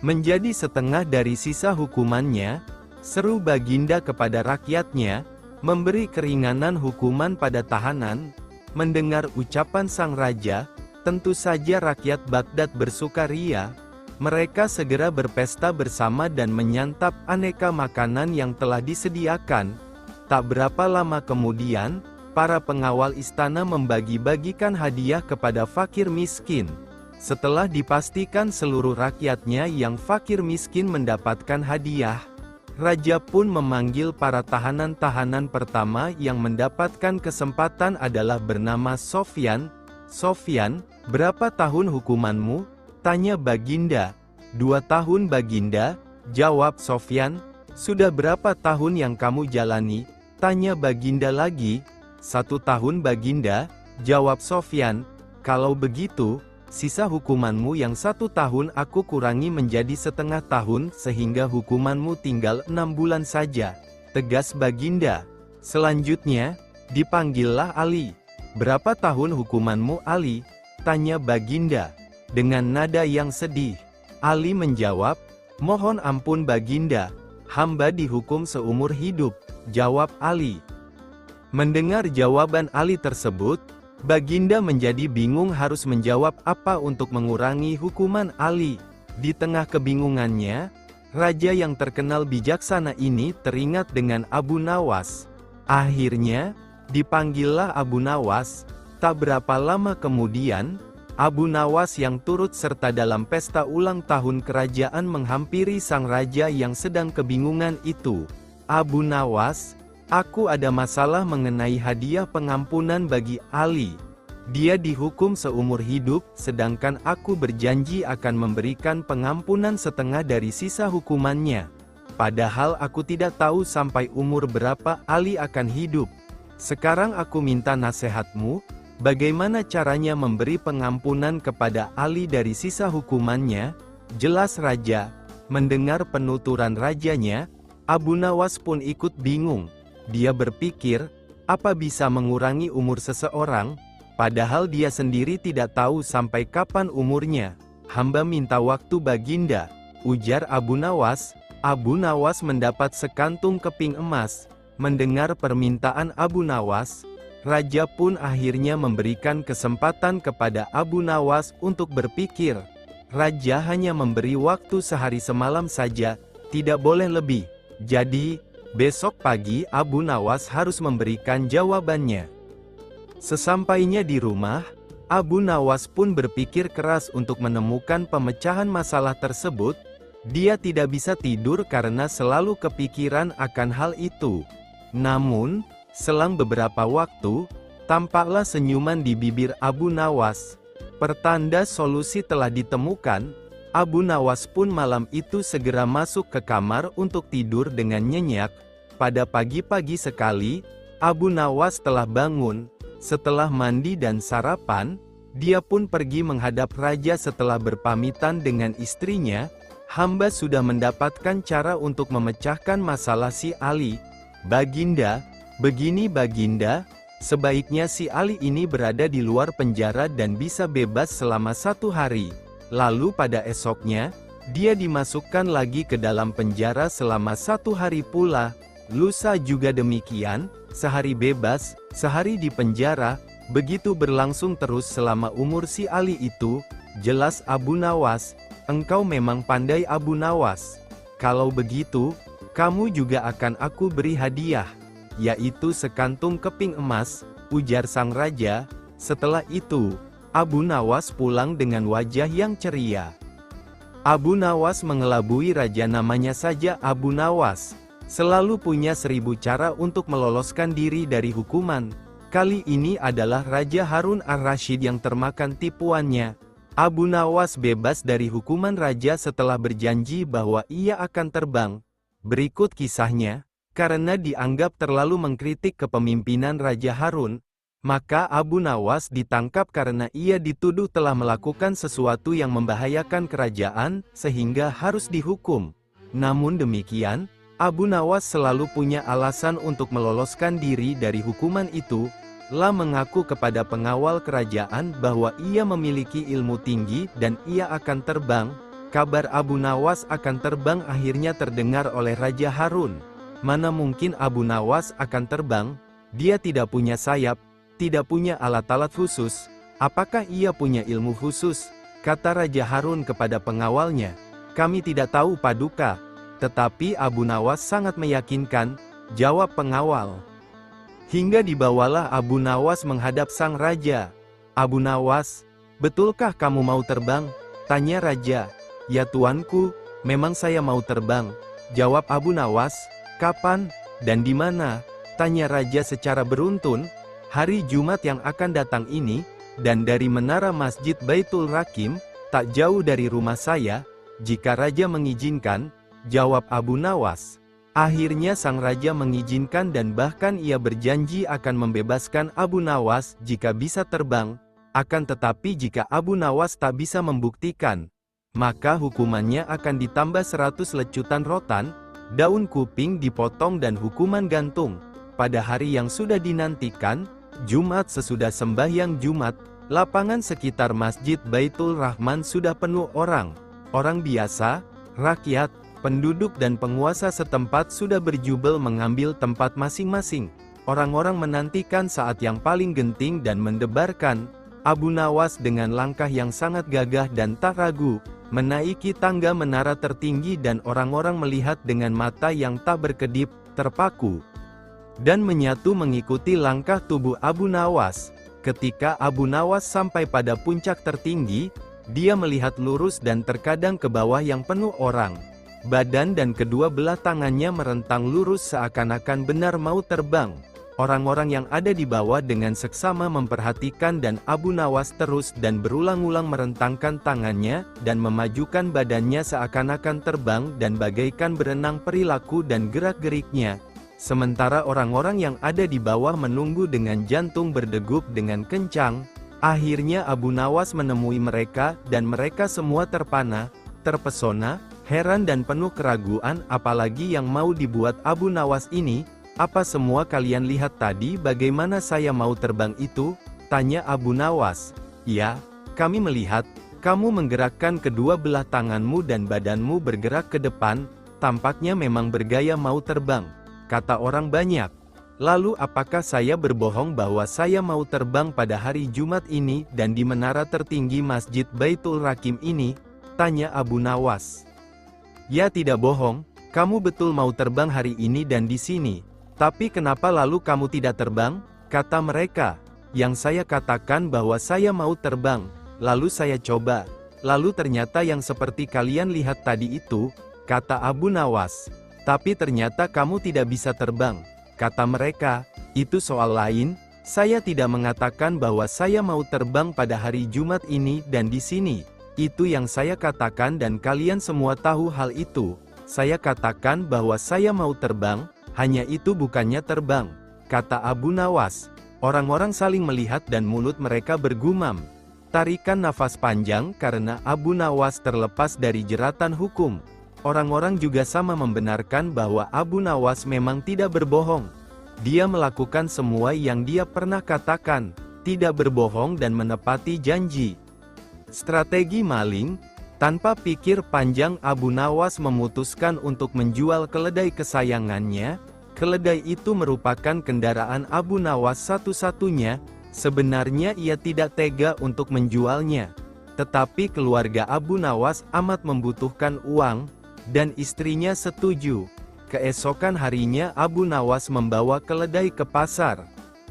menjadi setengah dari sisa hukumannya," seru Baginda kepada rakyatnya, "memberi keringanan hukuman pada tahanan." Mendengar ucapan sang raja, tentu saja rakyat Baghdad bersukaria. Mereka segera berpesta bersama dan menyantap aneka makanan yang telah disediakan. Tak berapa lama kemudian, para pengawal istana membagi-bagikan hadiah kepada fakir miskin. Setelah dipastikan seluruh rakyatnya yang fakir miskin mendapatkan hadiah, raja pun memanggil para tahanan-tahanan. Pertama yang mendapatkan kesempatan adalah bernama Sofyan. "Sofyan, berapa tahun hukumanmu?" tanya Baginda. "2 tahun Baginda," jawab Sofyan. "Sudah berapa tahun yang kamu jalani?" tanya Baginda lagi. "1 tahun Baginda," jawab Sofyan. "Kalau begitu, sisa hukumanmu yang 1 tahun aku kurangi menjadi setengah tahun sehingga hukumanmu tinggal 6 bulan saja," tegas Baginda. Selanjutnya, dipanggillah Ali. "Berapa tahun hukumanmu Ali?" tanya Baginda. Dengan nada yang sedih, Ali menjawab, "Mohon ampun Baginda, hamba dihukum seumur hidup," jawab Ali. Mendengar jawaban Ali tersebut, Baginda menjadi bingung harus menjawab apa untuk mengurangi hukuman Ali. Di tengah kebingungannya, raja yang terkenal bijaksana ini teringat dengan Abu Nawas. Akhirnya, dipanggillah Abu Nawas. Tak berapa lama kemudian, Abu Nawas yang turut serta dalam pesta ulang tahun kerajaan menghampiri sang raja yang sedang kebingungan itu. Abu Nawas, aku ada masalah mengenai hadiah pengampunan bagi Ali. Dia dihukum seumur hidup, sedangkan aku berjanji akan memberikan pengampunan setengah dari sisa hukumannya. Padahal aku tidak tahu sampai umur berapa Ali akan hidup. Sekarang aku minta nasihatmu, bagaimana caranya memberi pengampunan kepada Ali dari sisa hukumannya? Jelas raja. Mendengar penuturan rajanya, Abu Nawas pun ikut bingung. Dia berpikir, apa bisa mengurangi umur seseorang? Padahal dia sendiri tidak tahu sampai kapan umurnya. Hamba minta waktu Baginda, ujar Abu Nawas. Abu Nawas mendapat sekantung keping emas. Mendengar permintaan Abu Nawas, raja pun akhirnya memberikan kesempatan kepada Abu Nawas untuk berpikir. Raja hanya memberi waktu sehari semalam saja, tidak boleh lebih. Jadi, besok pagi Abu Nawas harus memberikan jawabannya. Sesampainya di rumah, Abu Nawas pun berpikir keras untuk menemukan pemecahan masalah tersebut. Dia tidak bisa tidur karena selalu kepikiran akan hal itu. Namun, selang beberapa waktu, tampaklah senyuman di bibir Abu Nawas. Pertanda solusi telah ditemukan. Abu Nawas pun malam itu segera masuk ke kamar untuk tidur dengan nyenyak. Pada pagi-pagi sekali, Abu Nawas telah bangun. Setelah mandi dan sarapan, dia pun pergi menghadap raja setelah berpamitan dengan istrinya. Hamba sudah mendapatkan cara untuk memecahkan masalah si Ali. Baginda, begini Baginda, sebaiknya si Ali ini berada di luar penjara dan bisa bebas selama 1 hari. Lalu pada esoknya, dia dimasukkan lagi ke dalam penjara selama 1 hari pula. Lusa juga demikian, sehari bebas, sehari di penjara, begitu berlangsung terus selama umur si Ali itu. Jelas Abu Nawas, engkau memang pandai Abu Nawas. Kalau begitu, kamu juga akan aku beri hadiah, yaitu sekantung keping emas, ujar sang raja. Setelah itu, Abu Nawas pulang dengan wajah yang ceria. Abu Nawas mengelabui raja namanya saja Abu Nawas. Selalu punya 1000 cara untuk meloloskan diri dari hukuman. Kali ini adalah Raja Harun ar-Rasyid yang termakan tipuannya. Abu Nawas bebas dari hukuman raja setelah berjanji bahwa ia akan terbang. Berikut kisahnya. Karena dianggap terlalu mengkritik kepemimpinan Raja Harun, maka Abu Nawas ditangkap karena ia dituduh telah melakukan sesuatu yang membahayakan kerajaan, sehingga harus dihukum. Namun demikian, Abu Nawas selalu punya alasan untuk meloloskan diri dari hukuman itu. La mengaku kepada pengawal kerajaan bahwa ia memiliki ilmu tinggi dan ia akan terbang. Kabar Abu Nawas akan terbang akhirnya terdengar oleh Raja Harun. Mana mungkin Abu Nawas akan terbang? Dia tidak punya sayap, tidak punya alat-alat khusus. Apakah ia punya ilmu khusus? Kata Raja Harun kepada pengawalnya. Kami tidak tahu Paduka. Tetapi Abu Nawas sangat meyakinkan, jawab pengawal. Hingga dibawalah Abu Nawas menghadap sang raja. Abu Nawas, betulkah kamu mau terbang? Tanya raja. Ya tuanku, memang saya mau terbang, jawab Abu Nawas. Kapan, dan di mana? Tanya raja secara beruntun. Hari Jumat yang akan datang ini, dan dari menara Masjid Baitul Rakim, tak jauh dari rumah saya, jika raja mengizinkan, jawab Abu Nawas. Akhirnya sang raja mengizinkan dan bahkan ia berjanji akan membebaskan Abu Nawas jika bisa terbang. Akan tetapi jika Abu Nawas tak bisa membuktikan, maka hukumannya akan ditambah 100 lecutan rotan, daun kuping dipotong dan hukuman gantung. Pada hari yang sudah dinantikan, Jumat sesudah sembahyang Jumat, lapangan sekitar Masjid Baitul Rahman sudah penuh orang. Orang biasa, rakyat, penduduk dan penguasa setempat sudah berjubel mengambil tempat masing-masing. Orang-orang menantikan saat yang paling genting dan mendebarkan. Abu Nawas dengan langkah yang sangat gagah dan tak ragu, menaiki tangga menara tertinggi dan orang-orang melihat dengan mata yang tak berkedip, terpaku, dan menyatu mengikuti langkah tubuh Abu Nawas. Ketika Abu Nawas sampai pada puncak tertinggi, dia melihat lurus dan terkadang ke bawah yang penuh orang. Badan dan kedua belah tangannya merentang lurus seakan-akan benar mau terbang. Orang-orang yang ada di bawah dengan seksama memperhatikan dan Abu Nawas terus dan berulang-ulang merentangkan tangannya dan memajukan badannya seakan-akan terbang dan bagaikan berenang perilaku dan gerak-geriknya. Sementara orang-orang yang ada di bawah menunggu dengan jantung berdegup dengan kencang. Akhirnya Abu Nawas menemui mereka dan mereka semua terpana, terpesona, heran dan penuh keraguan apalagi yang mau dibuat Abu Nawas ini. "Apa semua kalian lihat tadi bagaimana saya mau terbang itu?" tanya Abu Nawas. "Ya, kami melihat, kamu menggerakkan kedua belah tanganmu dan badanmu bergerak ke depan, tampaknya memang bergaya mau terbang," kata orang banyak. "Lalu apakah saya berbohong bahwa saya mau terbang pada hari Jumat ini dan di menara tertinggi Masjid Baitul Rakim ini?" tanya Abu Nawas. "Ya tidak bohong, kamu betul mau terbang hari ini dan di sini. Tapi kenapa lalu kamu tidak terbang?" kata mereka. "Yang saya katakan bahwa saya mau terbang, lalu saya coba. Lalu ternyata yang seperti kalian lihat tadi itu," kata Abu Nawas. "Tapi ternyata kamu tidak bisa terbang," kata mereka. "Itu soal lain, saya tidak mengatakan bahwa saya mau terbang pada hari Jumat ini dan di sini. Itu yang saya katakan dan kalian semua tahu hal itu. Saya katakan bahwa saya mau terbang, hanya itu bukannya terbang," kata Abu Nawas. Orang-orang saling melihat dan mulut mereka bergumam. Tarikan nafas panjang karena Abu Nawas terlepas dari jeratan hukum. Orang-orang juga sama membenarkan bahwa Abu Nawas memang tidak berbohong. Dia melakukan semua yang dia pernah katakan, tidak berbohong dan menepati janji. Strategi maling. Tanpa pikir panjang Abu Nawas memutuskan untuk menjual keledai kesayangannya. Keledai itu merupakan kendaraan Abu Nawas satu-satunya. Sebenarnya ia tidak tega untuk menjualnya. Tetapi keluarga Abu Nawas amat membutuhkan uang, dan istrinya setuju. Keesokan harinya Abu Nawas membawa keledai ke pasar.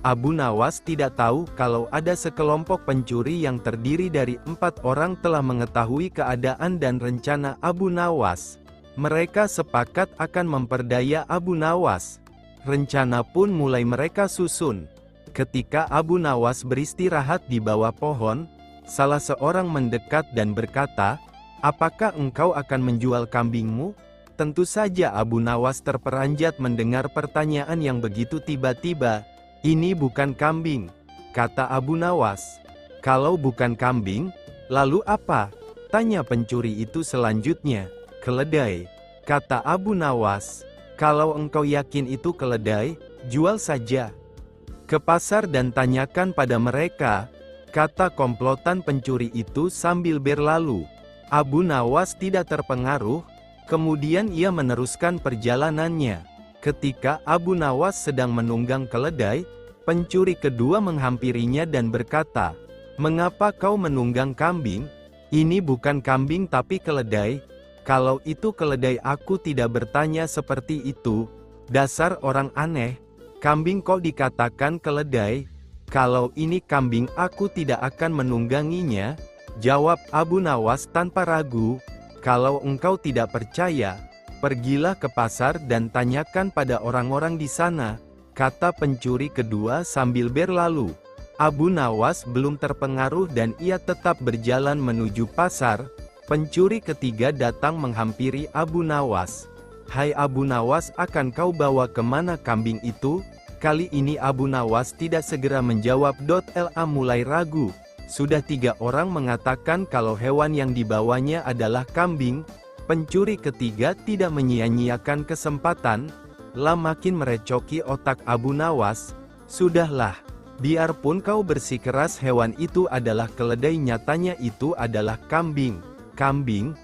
Abu Nawas tidak tahu kalau ada sekelompok pencuri yang terdiri dari 4 orang telah mengetahui keadaan dan rencana Abu Nawas. Mereka sepakat akan memperdaya Abu Nawas. Rencana pun mulai mereka susun. Ketika Abu Nawas beristirahat di bawah pohon, salah seorang mendekat dan berkata, "Apakah engkau akan menjual kambingmu?" Tentu saja Abu Nawas terperanjat mendengar pertanyaan yang begitu tiba-tiba. "Ini bukan kambing," kata Abu Nawas. "Kalau bukan kambing, lalu apa?" tanya pencuri itu selanjutnya. "Keledai," kata Abu Nawas. "Kalau engkau yakin itu keledai, jual saja ke pasar dan tanyakan pada mereka," kata komplotan pencuri itu sambil berlalu. Abu Nawas tidak terpengaruh, kemudian ia meneruskan perjalanannya. Ketika Abu Nawas sedang menunggang keledai, pencuri kedua menghampirinya dan berkata, "Mengapa kau menunggang kambing? Ini bukan kambing tapi keledai." "Kalau itu keledai aku tidak bertanya seperti itu. Dasar orang aneh. Kambing kok dikatakan keledai? Kalau ini kambing aku tidak akan menungganginya," jawab Abu Nawas tanpa ragu. "Kalau engkau tidak percaya, pergilah ke pasar dan tanyakan pada orang-orang di sana," kata pencuri kedua sambil berlalu. Abu Nawas belum terpengaruh dan ia tetap berjalan menuju pasar. Pencuri ketiga datang menghampiri Abu Nawas. "Hai Abu Nawas, akan kau bawa kemana kambing itu?" Kali ini Abu Nawas tidak segera menjawab. La mulai ragu. Sudah 3 orang mengatakan kalau hewan yang dibawanya adalah kambing. Pencuri ketiga tidak menyia-nyiakan kesempatan. Makin merecoki otak Abu Nawas. "Sudahlah, biarpun kau bersikeras hewan itu adalah keledai, nyatanya itu adalah kambing. Kambing."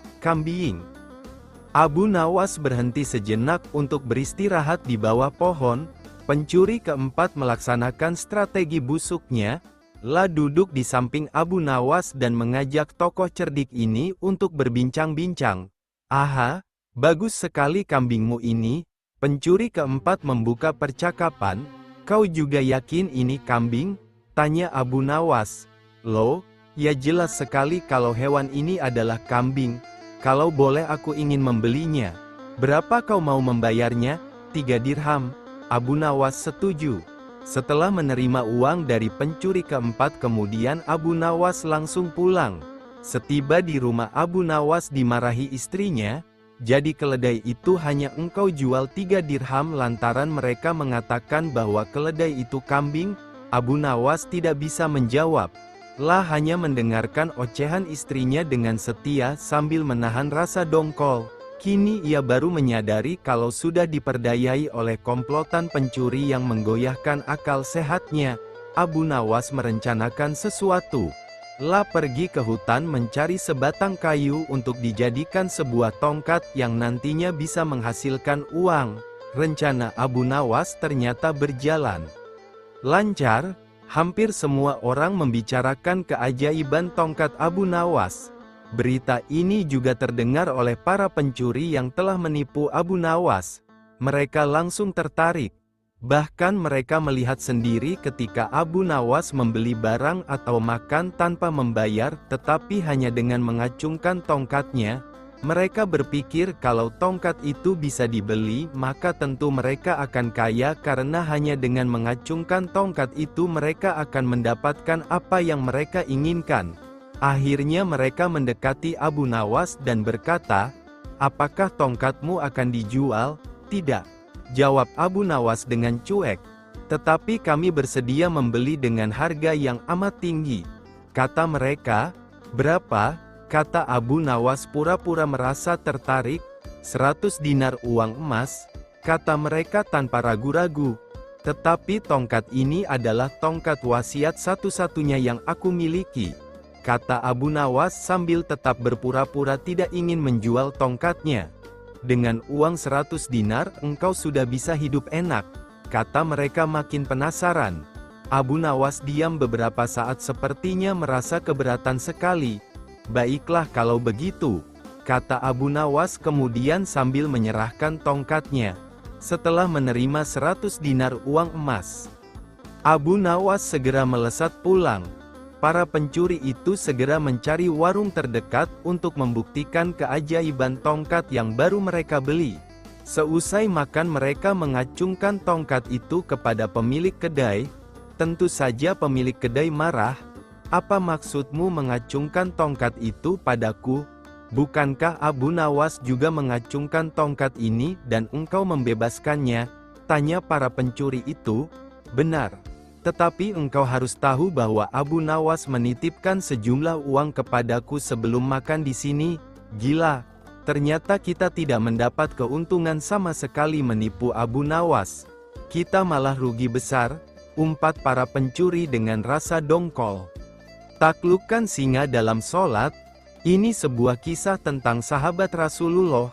Abu Nawas berhenti sejenak untuk beristirahat di bawah pohon. Pencuri keempat melaksanakan strategi busuknya. La duduk di samping Abu Nawas dan mengajak tokoh cerdik ini untuk berbincang-bincang. "Aha, bagus sekali kambingmu ini." Pencuri keempat membuka percakapan. "Kau juga yakin ini kambing?" tanya Abu Nawas. "Loh, ya jelas sekali kalau hewan ini adalah kambing. Kalau boleh aku ingin membelinya. Berapa kau mau membayarnya?" 3 dirham. Abu Nawas setuju. Setelah menerima uang dari pencuri keempat, kemudian Abu Nawas langsung pulang. Setiba di rumah, Abu Nawas dimarahi istrinya. "Jadi keledai itu hanya engkau jual 3 dirham lantaran mereka mengatakan bahwa keledai itu kambing?" Abu Nawas tidak bisa menjawab. La hanya mendengarkan ocehan istrinya dengan setia sambil menahan rasa dongkol. Kini ia baru menyadari kalau sudah diperdayai oleh komplotan pencuri yang menggoyahkan akal sehatnya. Abu Nawas merencanakan sesuatu. La pergi ke hutan mencari sebatang kayu untuk dijadikan sebuah tongkat yang nantinya bisa menghasilkan uang. Rencana Abu Nawas ternyata berjalan lancar. Hampir semua orang membicarakan keajaiban tongkat Abu Nawas. Berita ini juga terdengar oleh para pencuri yang telah menipu Abu Nawas. Mereka langsung tertarik. Bahkan mereka melihat sendiri ketika Abu Nawas membeli barang atau makan tanpa membayar, tetapi hanya dengan mengacungkan tongkatnya. Mereka berpikir kalau tongkat itu bisa dibeli, maka tentu mereka akan kaya karena hanya dengan mengacungkan tongkat itu mereka akan mendapatkan apa yang mereka inginkan. Akhirnya mereka mendekati Abu Nawas dan berkata, "Apakah tongkatmu akan dijual?" "Tidak," jawab Abu Nawas dengan cuek. "Tetapi kami bersedia membeli dengan harga yang amat tinggi," kata mereka. "Berapa?" kata Abu Nawas pura-pura merasa tertarik. 100 dinar uang emas, kata mereka tanpa ragu-ragu. "Tetapi tongkat ini adalah tongkat wasiat satu-satunya yang aku miliki," kata Abu Nawas sambil tetap berpura-pura tidak ingin menjual tongkatnya. "Dengan uang 100 dinar engkau sudah bisa hidup enak," kata mereka makin penasaran. Abu Nawas diam beberapa saat sepertinya merasa keberatan sekali. "Baiklah kalau begitu," kata Abu Nawas kemudian sambil menyerahkan tongkatnya. Setelah menerima 100 dinar uang emas, Abu Nawas segera melesat pulang. Para pencuri itu segera mencari warung terdekat untuk membuktikan keajaiban tongkat yang baru mereka beli. Seusai makan mereka mengacungkan tongkat itu kepada pemilik kedai. Tentu saja pemilik kedai marah. "Apa maksudmu mengacungkan tongkat itu padaku? Bukankah Abu Nawas juga mengacungkan tongkat ini dan engkau membebaskannya?" tanya para pencuri itu. "Benar. Tetapi engkau harus tahu bahwa Abu Nawas menitipkan sejumlah uang kepadaku sebelum makan di sini." "Gila. Ternyata kita tidak mendapat keuntungan sama sekali menipu Abu Nawas. Kita malah rugi besar," umpat para pencuri dengan rasa dongkol. Taklukkan singa dalam sholat. Ini sebuah kisah tentang sahabat Rasulullah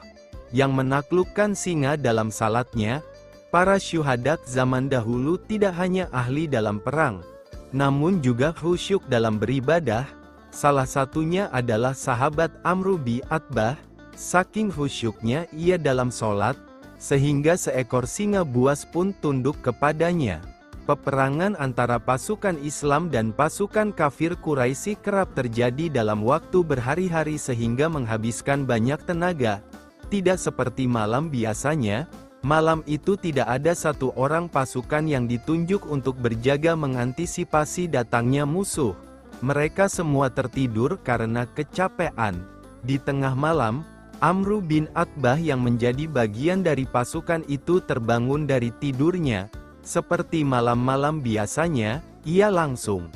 yang menaklukkan singa dalam salatnya. Para syuhadat zaman dahulu tidak hanya ahli dalam perang, namun juga khusyuk dalam beribadah. Salah satunya adalah sahabat Amru bin Atbah. Saking khusyuknya ia dalam sholat, sehingga seekor singa buas pun tunduk kepadanya. Peperangan antara pasukan Islam dan pasukan kafir Quraisy kerap terjadi dalam waktu berhari-hari sehingga menghabiskan banyak tenaga. Tidak seperti malam biasanya. Malam itu tidak ada satu orang pasukan yang ditunjuk untuk berjaga mengantisipasi datangnya musuh. Mereka semua tertidur karena kecapean. Di tengah malam, Amru bin Atbah yang menjadi bagian dari pasukan itu terbangun dari tidurnya. Seperti malam-malam biasanya, ia langsung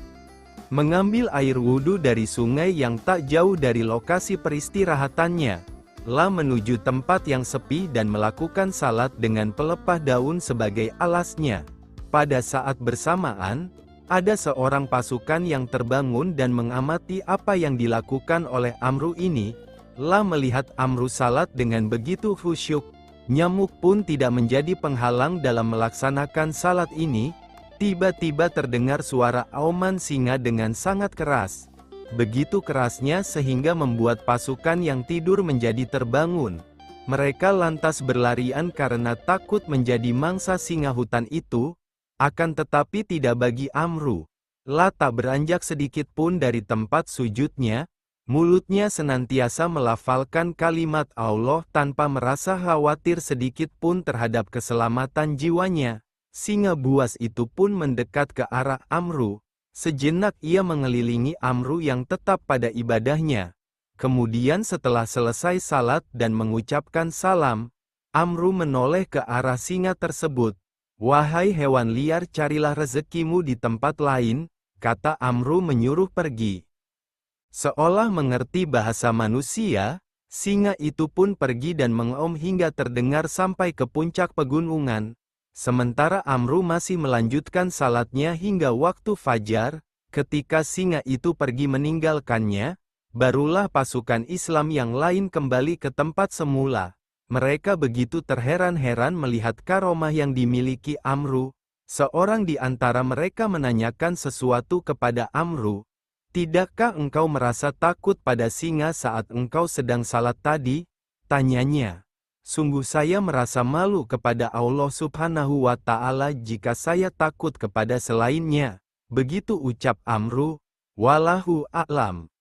mengambil air wudhu dari sungai yang tak jauh dari lokasi peristirahatannya. La menuju tempat yang sepi dan melakukan salat dengan pelepah daun sebagai alasnya. Pada saat bersamaan, ada seorang pasukan yang terbangun dan mengamati apa yang dilakukan oleh Amru ini. La melihat Amru salat dengan begitu khusyuk. Nyamuk pun tidak menjadi penghalang dalam melaksanakan salat ini. Tiba-tiba terdengar suara auman singa dengan sangat keras. Begitu kerasnya sehingga membuat pasukan yang tidur menjadi terbangun. Mereka lantas berlarian karena takut menjadi mangsa singa hutan itu. Akan tetapi tidak bagi Amru. Tak beranjak sedikit pun dari tempat sujudnya. Mulutnya senantiasa melafalkan kalimat Allah tanpa merasa khawatir sedikit pun terhadap keselamatan jiwanya. Singa buas itu pun mendekat ke arah Amru. Sejenak ia mengelilingi Amru yang tetap pada ibadahnya. Kemudian setelah selesai salat dan mengucapkan salam, Amru menoleh ke arah singa tersebut. "Wahai hewan liar, carilah rezekimu di tempat lain," kata Amru menyuruh pergi. Seolah mengerti bahasa manusia, singa itu pun pergi dan mengaum hingga terdengar sampai ke puncak pegunungan. Sementara Amru masih melanjutkan salatnya hingga waktu fajar. Ketika singa itu pergi meninggalkannya, barulah pasukan Islam yang lain kembali ke tempat semula. Mereka begitu terheran-heran melihat karomah yang dimiliki Amru. Seorang di antara mereka menanyakan sesuatu kepada Amru. "Tidakkah engkau merasa takut pada singa saat engkau sedang salat tadi?" tanyanya. "Sungguh saya merasa malu kepada Allah Subhanahu wa Ta'ala jika saya takut kepada selainnya." Begitu ucap Amru. Wallahu a'lam.